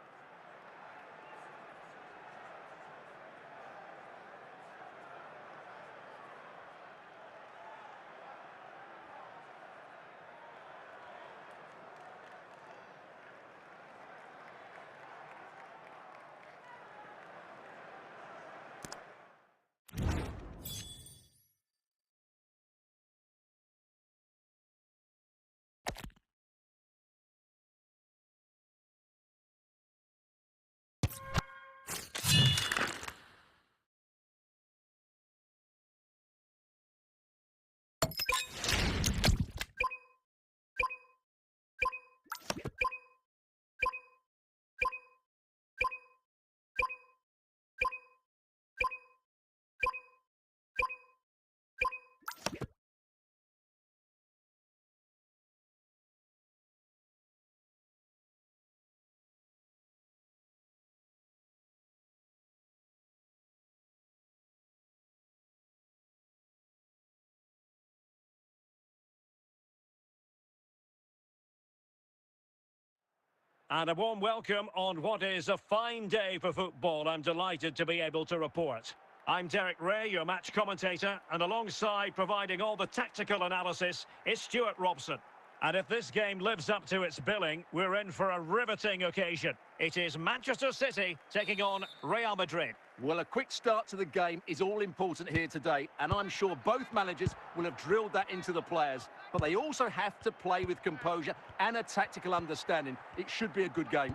And a warm welcome on what is a fine day for football. I'm delighted to be able to report. I'm Derek Ray, your match commentator, and alongside providing all the tactical analysis is Stuart Robson. And if this game lives up to its billing, we're in for a riveting occasion. It is Manchester City taking on Real Madrid. Well, a quick start to the game is all important here today, and I'm sure both managers will have drilled that into the players. But they also have to play with composure and a tactical understanding. It should be a good game.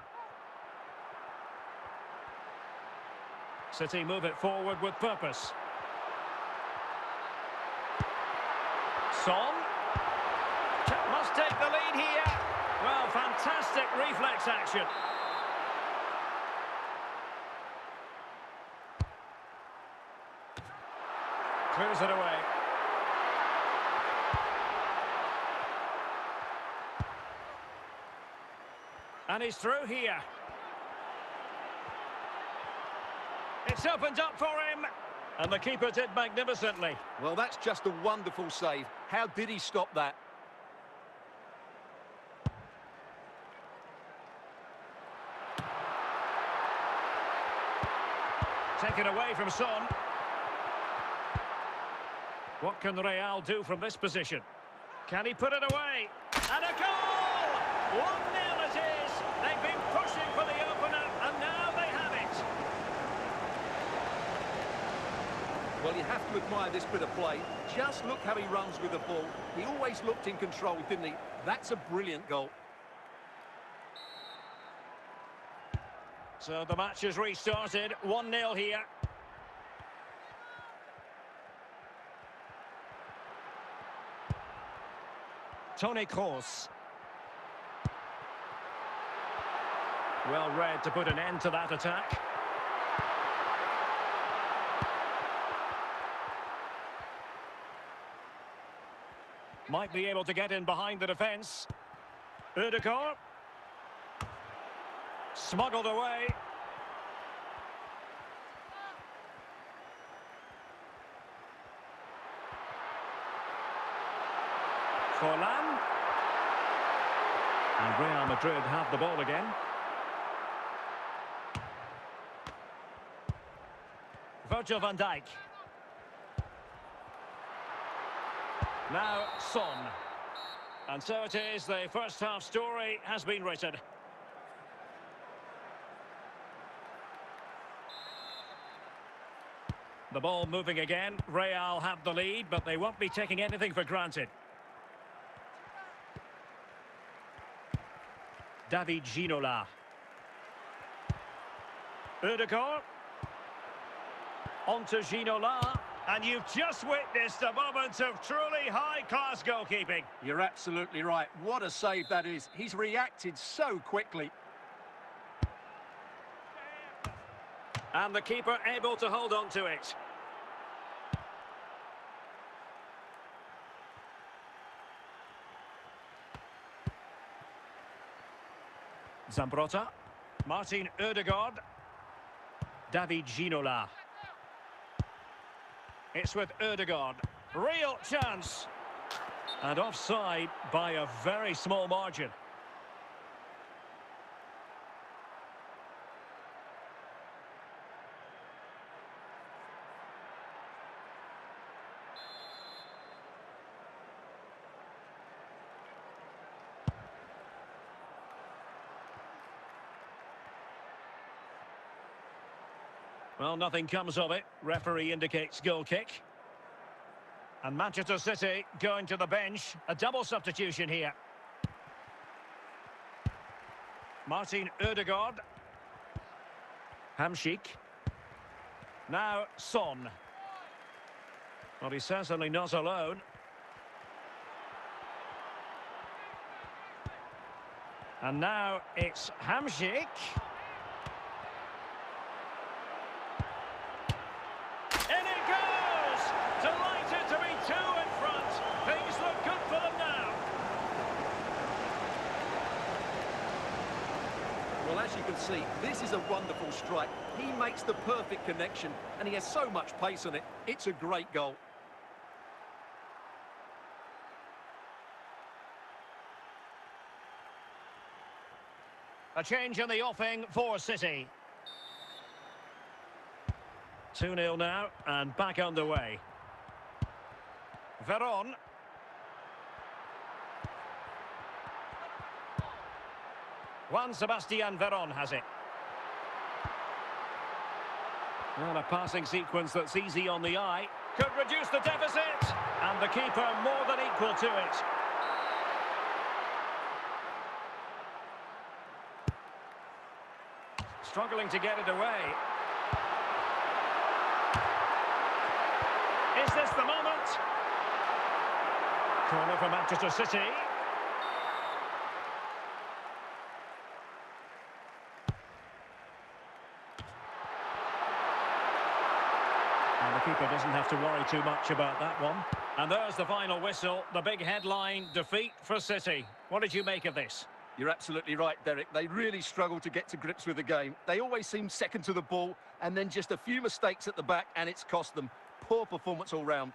City move it forward with purpose. Son. Must take the lead here. Well, fantastic reflex action. Clears it away. And he's through here. It's opened up for him. And the keeper did magnificently. Well, that's just a wonderful save. How did he stop that? Taken away from Son. What can Real do from this position? Can he put it away? And a goal! 1-0 it is. They've been pushing for the opener, and now they have it. Well, you have to admire this bit of play. Just look how he runs with the ball. He always looked in control, didn't he? That's a brilliant goal. So the match has restarted. 1-0 here. Toni Kroos. Well read to put an end to that attack. Might be able to get in behind the defence. Ødegaard. Smuggled away. Forlan. And Real Madrid have the ball again. Virgil van Dijk. Now Son. And so it is, the first half story has been written. The ball moving again. Real have the lead, but they won't be taking anything for granted. David Ginola. Ødegaard. On to Ginola. And you've just witnessed a moment of truly high-class goalkeeping. You're absolutely right. What a save that is. He's reacted so quickly. And the keeper able to hold on to it. Zambrotta. Martin Ødegaard. David Ginola. It's with Ødegaard. Real chance. And offside by a very small margin. Well, nothing comes of it. Referee indicates goal kick. And Manchester City going to the bench. A double substitution here. Martin Ødegaard. Hamšík. Now Son. Well, he's certainly not alone. And now it's Hamšík. Delighted to be two in front. Things look good for them now. Well, as you can see, this is a wonderful strike. He makes the perfect connection, and he has so much pace on it. It's a great goal. A change in the offing for City. 2-0 now, and back underway. Veron. Juan Sebastian Veron has it. And a passing sequence that's easy on the eye. Could reduce the deficit. And the keeper more than equal to it. Struggling to get it away. Is this the moment? Corner for Manchester City. And the keeper doesn't have to worry too much about that one. And there's the final whistle, the big headline, defeat for City. What did you make of this? You're absolutely right, Derek. They really struggled to get to grips with the game. They always seem second to the ball, and then just a few mistakes at the back, and it's cost them. Poor performance all round.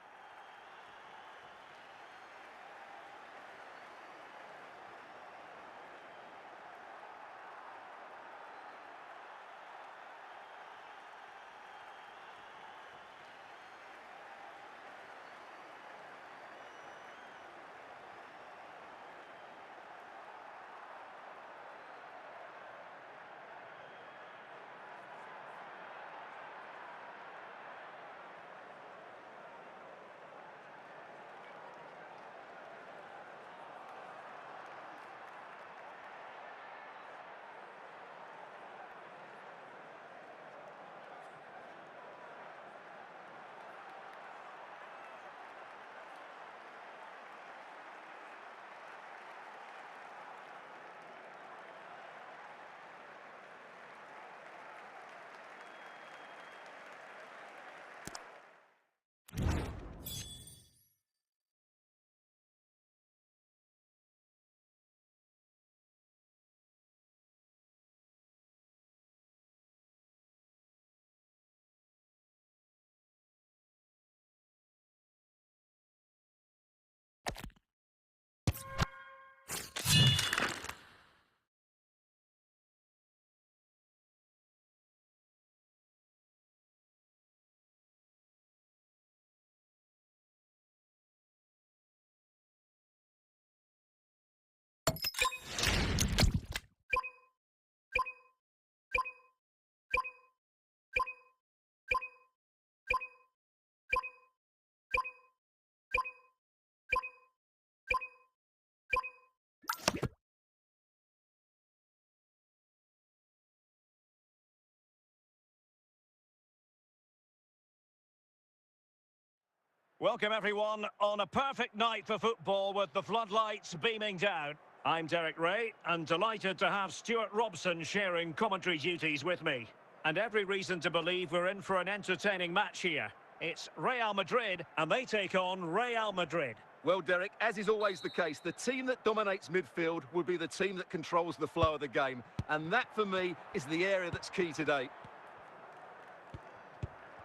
Welcome everyone on a perfect night for football with the floodlights beaming down. I'm Derek Ray and delighted to have Stuart Robson sharing commentary duties with me. And every reason to believe we're in for an entertaining match here. It's Real Madrid and they take on Real Madrid. Well, Derek, as is always the case, the team that dominates midfield will be the team that controls the flow of the game. And that, for me, is the area that's key today.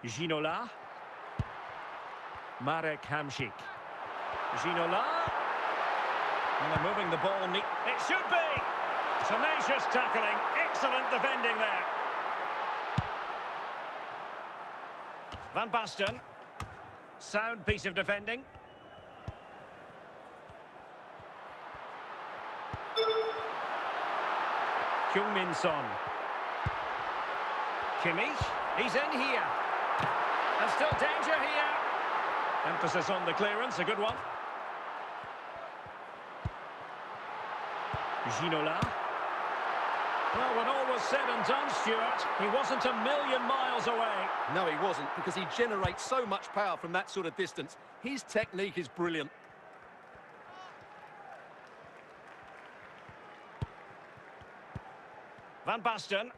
Ginola. Marek Hamšík. Ginola. And they're moving the ball neat. It should be! Tenacious tackling. Excellent defending there. Van Basten. Sound piece of defending. Heung-min Son. Kimmich. He's in here. And still danger here. Emphasis on the clearance, a good one. Ginola. Well, when all was said and done, Stuart, he wasn't a million miles away. No, he wasn't, because he generates so much power from that sort of distance. His technique is brilliant. Van Basten.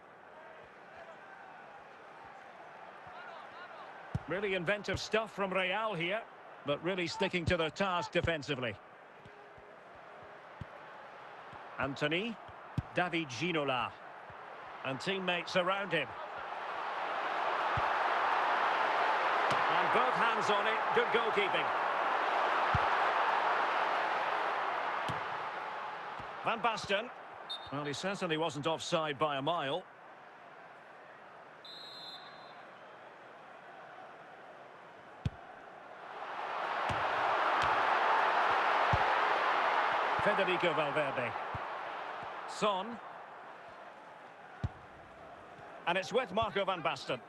Really inventive stuff from Real here, but really sticking to their task defensively. Anthony, David Ginola, and teammates around him. And both hands on it, good goalkeeping. Van Basten. Well, he certainly wasn't offside by a mile. Federico Valverde. Son. And it's with Marco van Basten.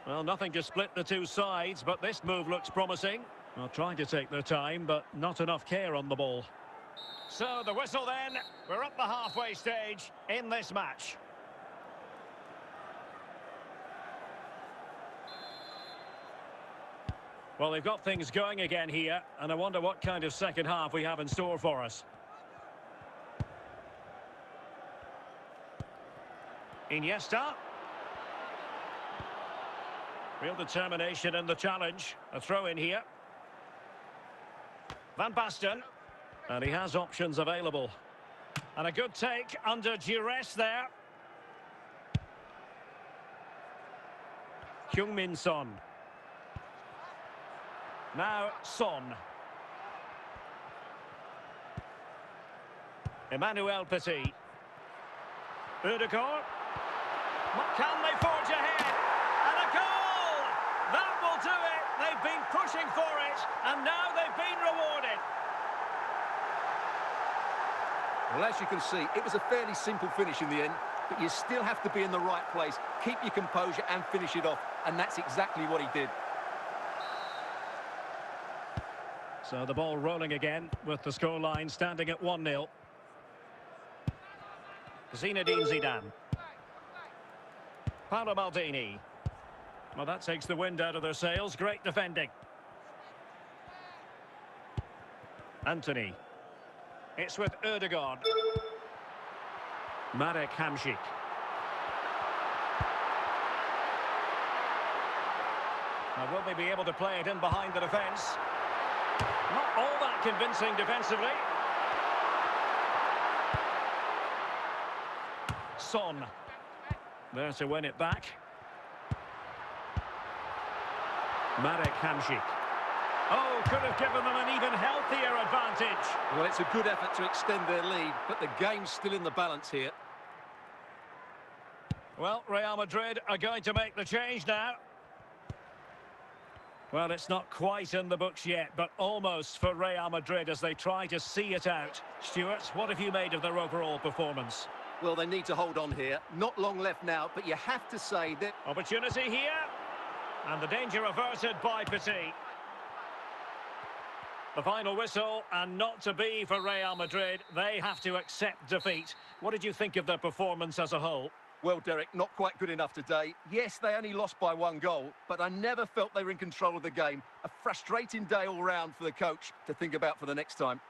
Well, nothing to split the two sides, but this move looks promising. Well, trying to take their time, but not enough care on the ball. So, the whistle then. We're up the halfway stage in this match. Well, they've got things going again here, and I wonder what kind of second half we have in store for us. Iniesta. Real determination in the challenge. A throw in here. Van Basten. And he has options available. And a good take under duress there. Heung-min Son. Now, Son. Emmanuel Petit. Ødegaard. Can they forge ahead? And a goal! That will do it. They've been pushing for it, and now they've been rewarded. Well, as you can see, it was a fairly simple finish in the end, but you still have to be in the right place, keep your composure and finish it off, and that's exactly what he did. So the ball rolling again with the scoreline standing at 1-0. Zinedine Zidane. Paolo Maldini. Well, that takes the wind out of their sails. Great defending. Anthony. It's with Ødegaard. Marek Hamšík. Now, will they be able to play it in behind the defence? Not all that convincing defensively. Son. There to win it back. Marek Hamšík. Oh, could have given them an even healthier advantage. Well, it's a good effort to extend their lead, but the game's still in the balance here. Well, Real Madrid are going to make the change now. Well, it's not quite in the books yet, but almost for Real Madrid as they try to see it out. Stuart, what have you made of their overall performance? Well, they need to hold on here. Not long left now, but you have to say that... Opportunity here. And the danger averted by Petit. The final whistle, and not to be for Real Madrid. They have to accept defeat. What did you think of their performance as a whole? Well, Derek, not quite good enough today. Yes, they only lost by 1 goal, but I never felt they were in control of the game. A frustrating day all round for the coach to think about for the next time.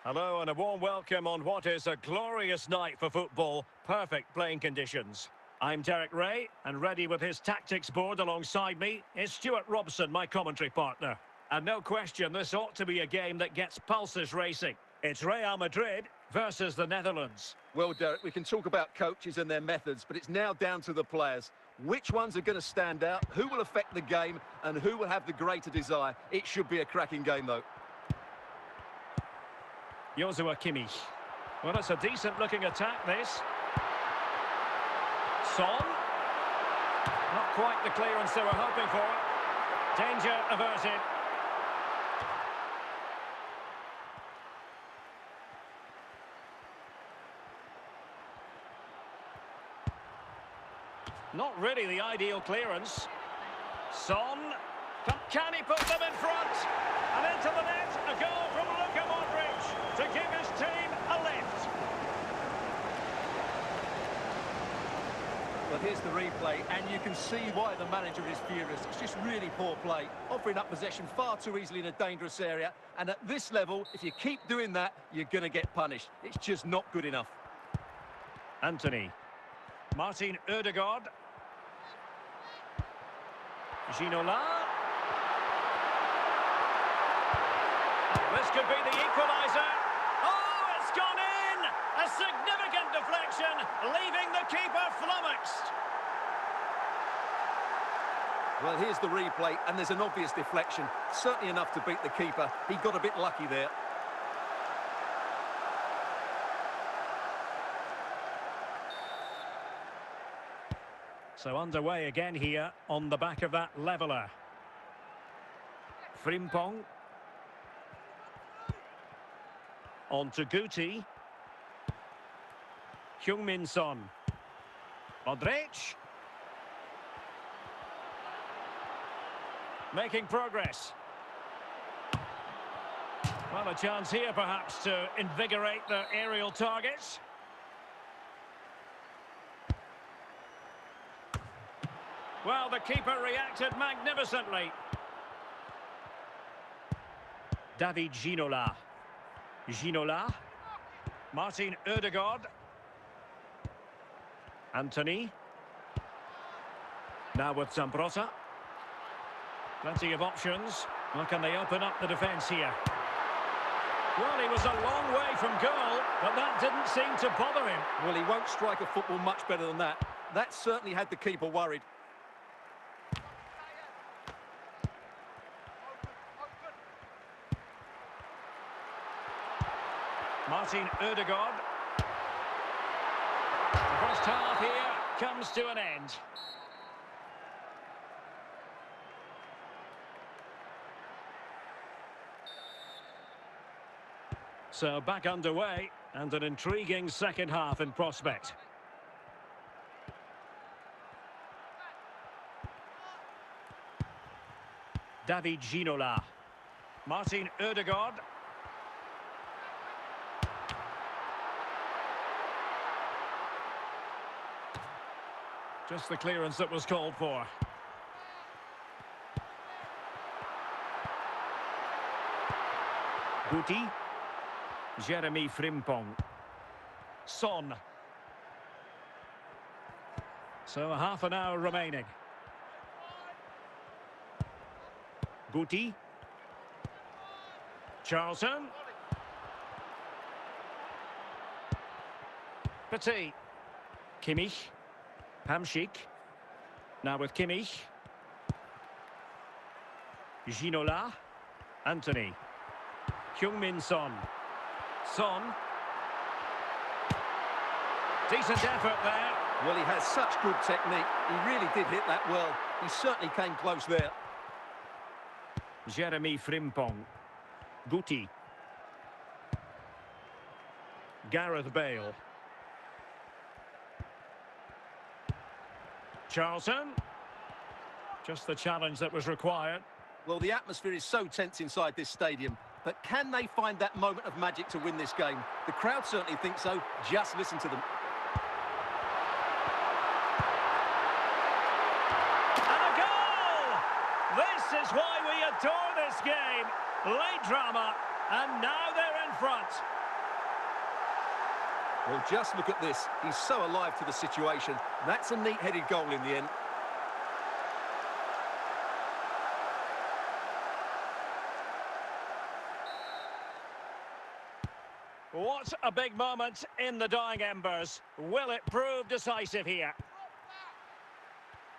Hello and a warm welcome on what is a glorious night for football. Perfect playing conditions. I'm Derek Ray, and ready with his tactics board alongside me is Stuart Robson, my commentary partner. And no question, this ought to be a game that gets pulses racing. It's Real Madrid versus the Netherlands. Well, Derek, we can talk about coaches and their methods, but it's now down to the players. Which ones are going to stand out, who will affect the game, and who will have the greater desire? It should be a cracking game, though. Joshua Kimmich. Well, it's a decent-looking attack, this. Son. Not quite the clearance they were hoping for. Danger averted. Not really the ideal clearance. Son. Can he put them in front? And into the net, a goal from Luka Modric to give his team a lift. But here's the replay, and you can see why the manager is furious. It's just really poor play, offering up possession far too easily in a dangerous area. And at this level, if you keep doing that, you're going to get punished. It's just not good enough. Anthony. Martin Ødegaard. Ginola. This could be the equaliser. Oh, it's gone in! A significant deflection, leaving the keeper flummoxed. Well, here's the replay, and there's an obvious deflection. Certainly enough to beat the keeper. He got a bit lucky there. So underway again here on the back of that leveller. Frimpong. On to Guti. Heung-min Son. Modric. Making progress. Well, a chance here perhaps to invigorate the aerial targets. Well, the keeper reacted magnificently. David Ginola. Ginola. Martin Ødegaard. Anthony. Now with Zambrotta. Plenty of options. Well, can they open up the defence here? Well, he was a long way from goal, but that didn't seem to bother him. Well, he won't strike a football much better than that. That certainly had the keeper worried. Martin Ødegaard. The first half here comes to an end. So back underway, and an intriguing second half in prospect. David Ginola. Martin Odegaard. Just the clearance that was called for. Guti. Jeremy Frimpong. Son. So half an hour remaining. Guti. Charlton. Petit. Kimmich. Hamšík. Now with Kimmich. Ginola. Anthony. Heung-min Son. Son. Decent effort there. Well, he has such good technique. He really did hit that well. He certainly came close there. Jeremy Frimpong. Guti. Gareth Bale. Charlton. Just the challenge that was required. Well, the atmosphere is so tense inside this stadium, but can they find that moment of magic to win this game? The crowd certainly think so. Just listen to them. And a goal! This is why we adore this game. Late drama, and now they're in front. Well, just look at this. He's so alive to the situation. That's a neat-headed goal in the end. What a big moment in the dying embers. Will it prove decisive here?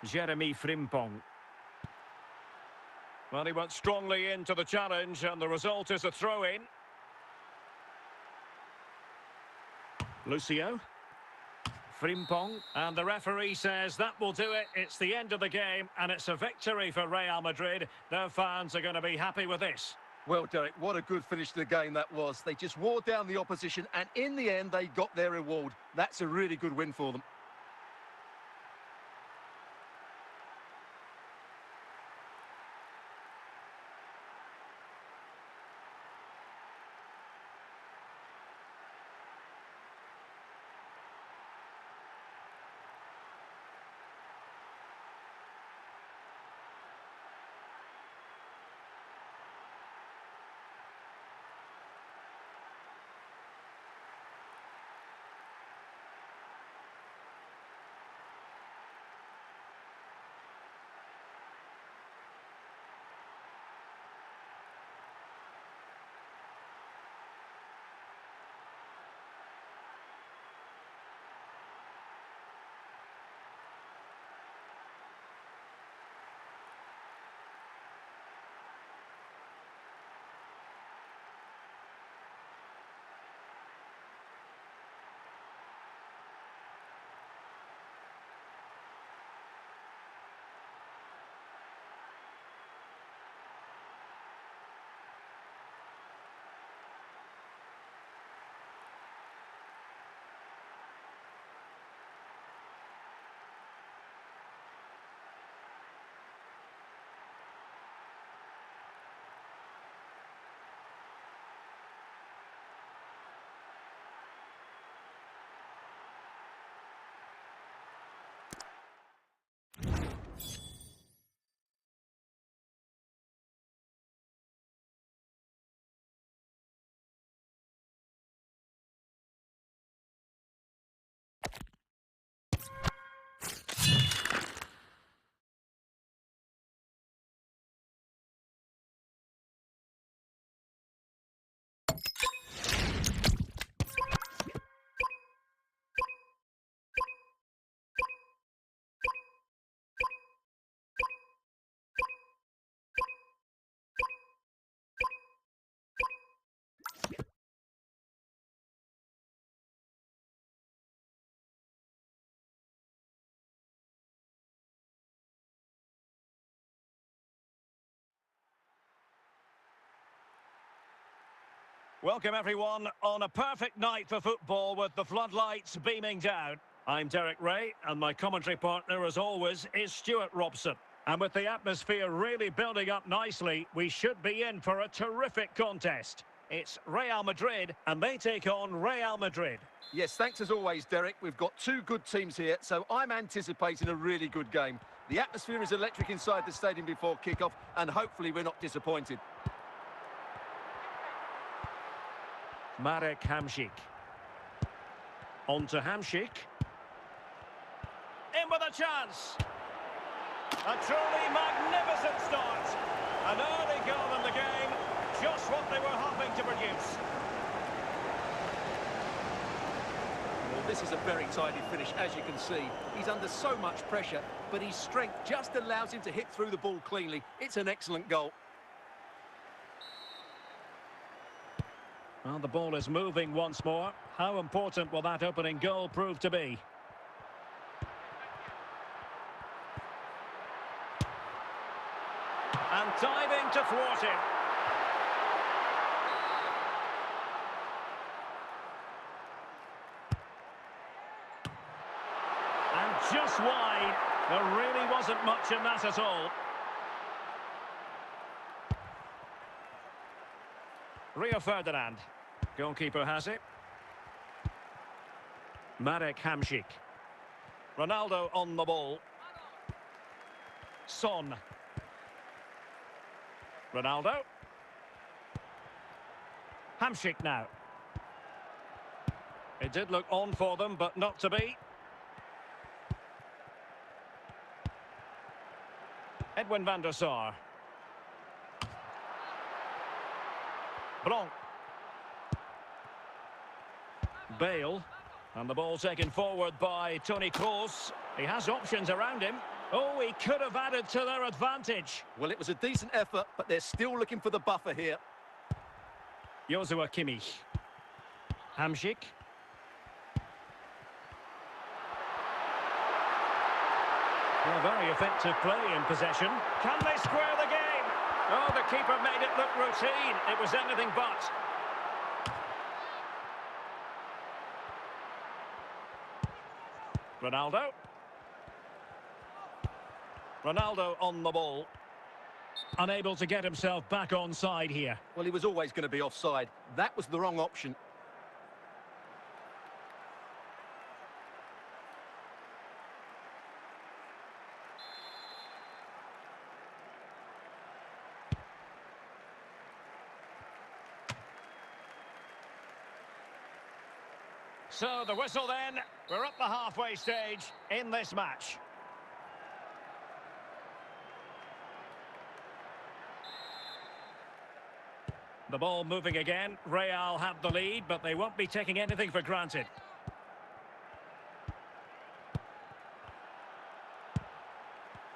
Jeremy Frimpong. Well, he went strongly into the challenge, and the result is a throw-in. Lucio. Frimpong. And the referee says that will do it. It's the end of the game, and it's a victory for Real Madrid. Their fans are going to be happy with this. Well, Derek, what a good finish to the game that was. They just wore down the opposition, and in the end, they got their reward. That's a really good win for them. Welcome everyone on a perfect night for football with the floodlights beaming down. I'm Derek Ray, and my commentary partner as always is Stuart Robson. And with the atmosphere really building up nicely, we should be in for a terrific contest. It's Real Madrid, and they take on Real Madrid. Yes, thanks as always, Derek. We've got two good teams here, so I'm anticipating a really good game. The atmosphere is electric inside the stadium before kick-off, and hopefully we're not disappointed. Marek Hamšík. On to Hamšík. In with a chance. A truly magnificent start. An early goal in the game. Just what they were hoping to produce. Well, this is a very tidy finish, as you can see. He's under so much pressure, but his strength just allows him to hit through the ball cleanly. It's an excellent goal. Well, the ball is moving once more. How important will that opening goal prove to be? And diving to thwart him. And just wide. There really wasn't much in that at all. Rio Ferdinand. Goalkeeper has it. Marek Hamšík. Ronaldo on the ball. Son. Ronaldo. Hamšík now. It did look on for them, but not to be. Edwin van der Sar. Blanc. Bale. And the ball taken forward by Toni Kroos. He has options around him. Oh, he could have added to their advantage. Well, it was a decent effort, but they're still looking for the buffer here. Joshua Kimmich. Hamšík. Well, very effective play in possession. Can they square the game? Oh, the keeper made it look routine. It was anything but. Ronaldo. Ronaldo on the ball. Unable to get himself back on side here. Well, he was always going to be offside. That was the wrong option. So the whistle then. We're at the halfway stage in this match. The ball moving again. Real have the lead, but they won't be taking anything for granted.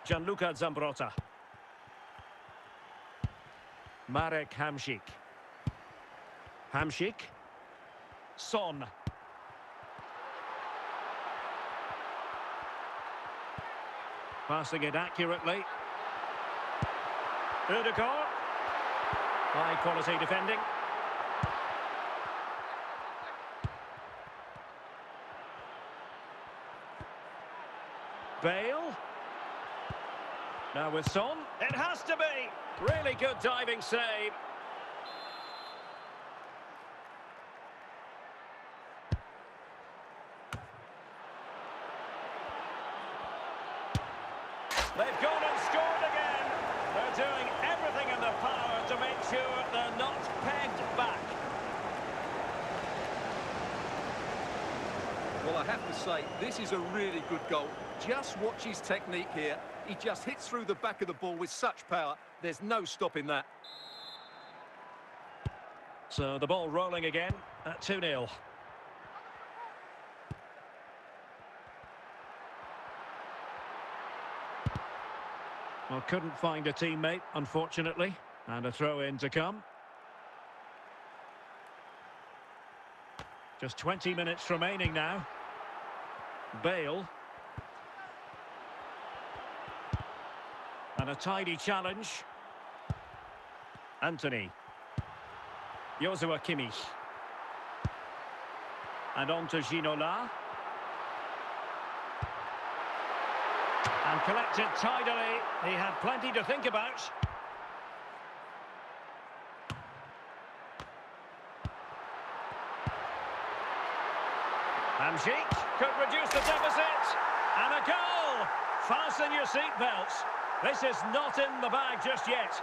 Gianluca Zambrotta. Marek Hamšík. Hamšík. Son. Passing it accurately. Ødegaard. High quality defending. Bale. Now with Son. It has to be. Really good diving save. They've gone and scored again. They're doing everything in their power to make sure they're not pegged back. Well, I have to say, this is a really good goal. Just watch his technique here. He just hits through the back of the ball with such power. There's no stopping that. So the ball rolling again at 2-0. Well, couldn't find a teammate, unfortunately. And a throw-in to come. Just 20 minutes remaining now. Bale. And a tidy challenge. Anthony. Joshua Kimmich. And on to Ginola. And And collected tidily. He had plenty to think about. Hamzik could reduce the deficit. And a goal! Fasten your seatbelts. This is not in the bag just yet.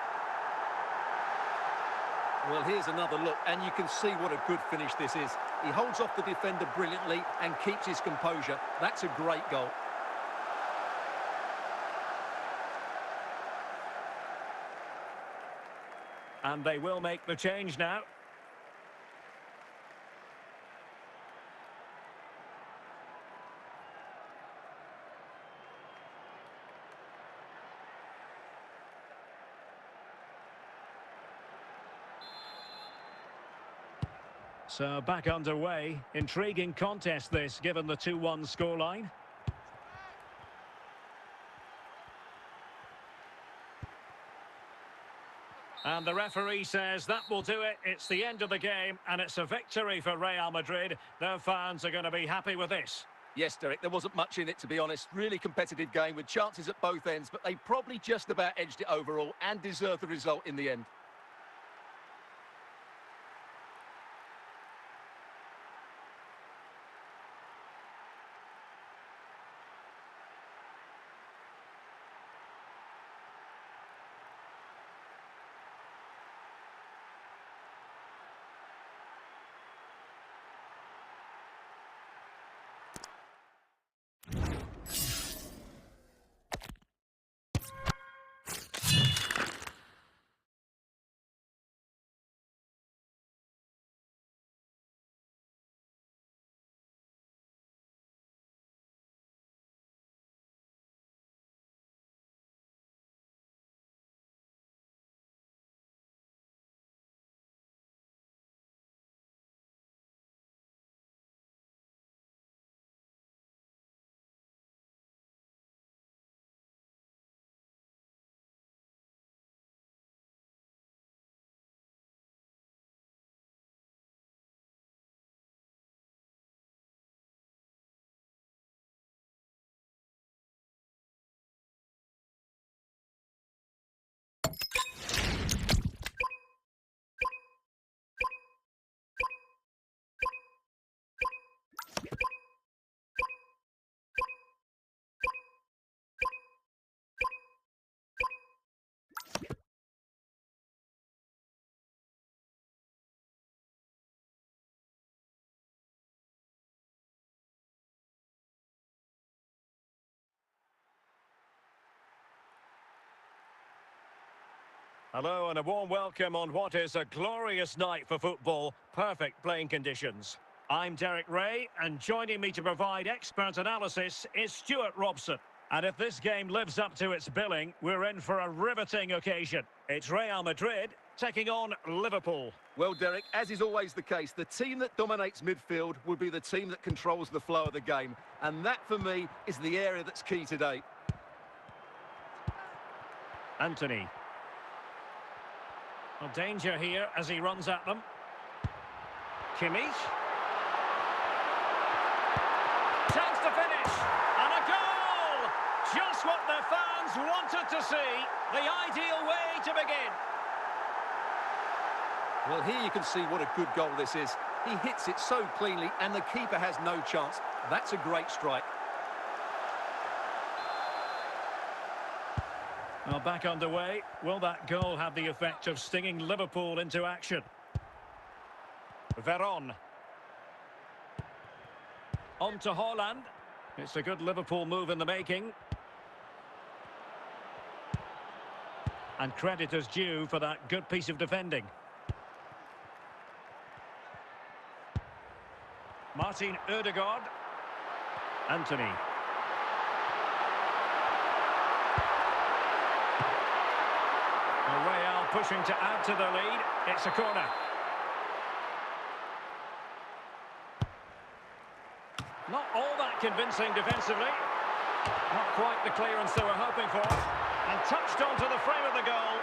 Well, here's another look, and you can see what a good finish this is. He holds off the defender brilliantly and keeps his composure. That's a great goal. And they will make the change now. So back underway. Intriguing contest this, given the 2-1 scoreline. And the referee says that will do it. It's the end of the game, and it's a victory for Real Madrid. Their fans are going to be happy with this. Yes, Derek, there wasn't much in it, to be honest. Really competitive game with chances at both ends, but they probably just about edged it overall and deserved the result in the end. Hello and a warm welcome on what is a glorious night for football. Perfect playing conditions. I'm Derek Ray, and joining me to provide expert analysis is Stuart Robson. And if this game lives up to its billing, we're in for a riveting occasion. It's Real Madrid taking on Liverpool. Well, Derek, as is always the case, the team that dominates midfield will be the team that controls the flow of the game. And that, for me, is the area that's key today. Anthony. Well, danger here as he runs at them. Kimmich. Chance to finish. And a goal! Just what the fans wanted to see. The ideal way to begin. Well, here you can see what a good goal this is. He hits it so cleanly and the keeper has no chance. That's a great strike. Well, back underway. Will that goal have the effect of stinging Liverpool into action? Veron. On to Haaland. It's a good Liverpool move in the making. And credit is due for that good piece of defending. Martin Ødegaard. Anthony. Real pushing to add to the lead. It's a corner. Not all that convincing defensively. Not quite the clearance they were hoping for. And touched onto the frame of the goal.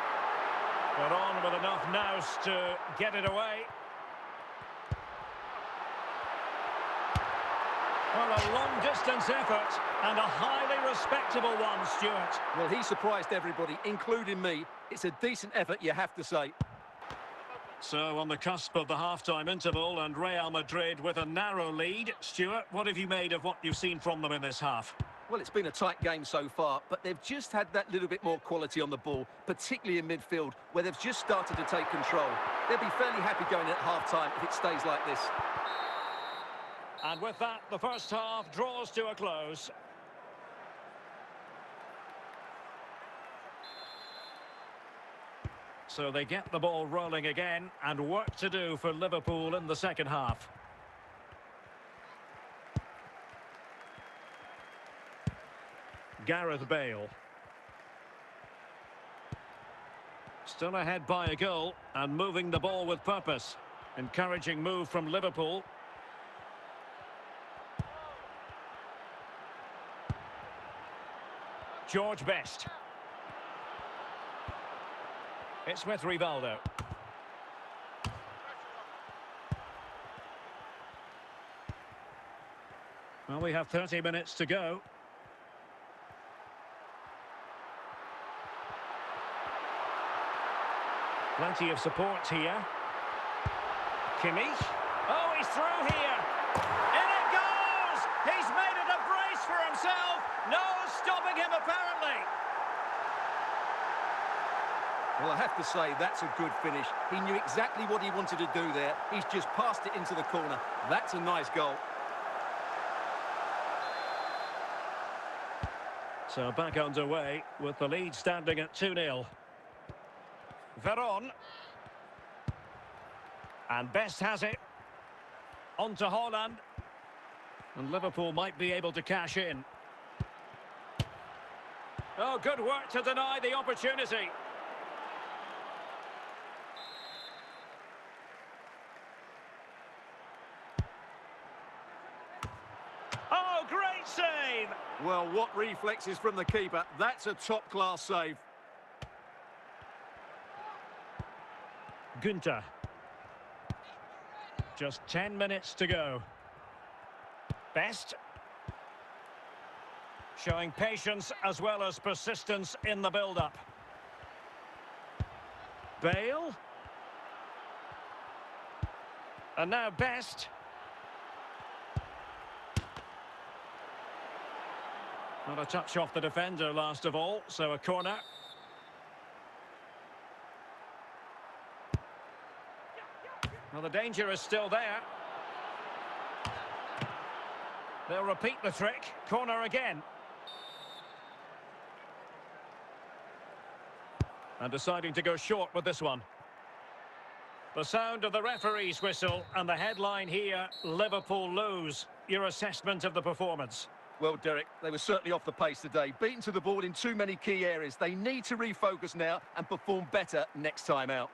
But on with enough nous to get it away. Well, a long-distance effort and a highly respectable one, Stuart. Well, he surprised everybody, including me. It's a decent effort, you have to say. So, on the cusp of the half-time interval and Real Madrid with a narrow lead. Stuart, what have you made of what you've seen from them in this half? Well, it's been a tight game so far, but they've just had that little bit more quality on the ball, particularly in midfield, where they've just started to take control. They'll be fairly happy going at half-time if it stays like this. And with that, the first half draws to a close. So they get the ball rolling again, and work to do for Liverpool in the second half. Gareth Bale. Still ahead by a goal, and moving the ball with purpose. Encouraging move from Liverpool. George Best. It's with Rivaldo. Well, we have 30 minutes to go. Plenty of support here. Kimmich. Oh, he's through here. In it goes! He's made it a brace for himself. No stopping him, apparently. Well, I have to say, that's a good finish. He knew exactly what he wanted to do there. He's just passed it into the corner. That's a nice goal. So back underway with the lead standing at 2-0. Veron. And Best has it. On to Haaland. And Liverpool might be able to cash in. Oh, good work to deny the opportunity. Oh, great save! Well, what reflexes from the keeper. That's a top-class save. Günther. Just 10 minutes to go. Best. Showing patience as well as persistence in the build-up. Bale. And now Best. Not a touch off the defender last of all, so a corner. Well, the danger is still there. They'll repeat the trick. Corner again. And deciding to go short with this one. The sound of the referee's whistle and the headline here, Liverpool lose. Your assessment of the performance? Well, Derek, they were certainly off the pace today. Beaten to the ball in too many key areas. They need to refocus now and perform better next time out.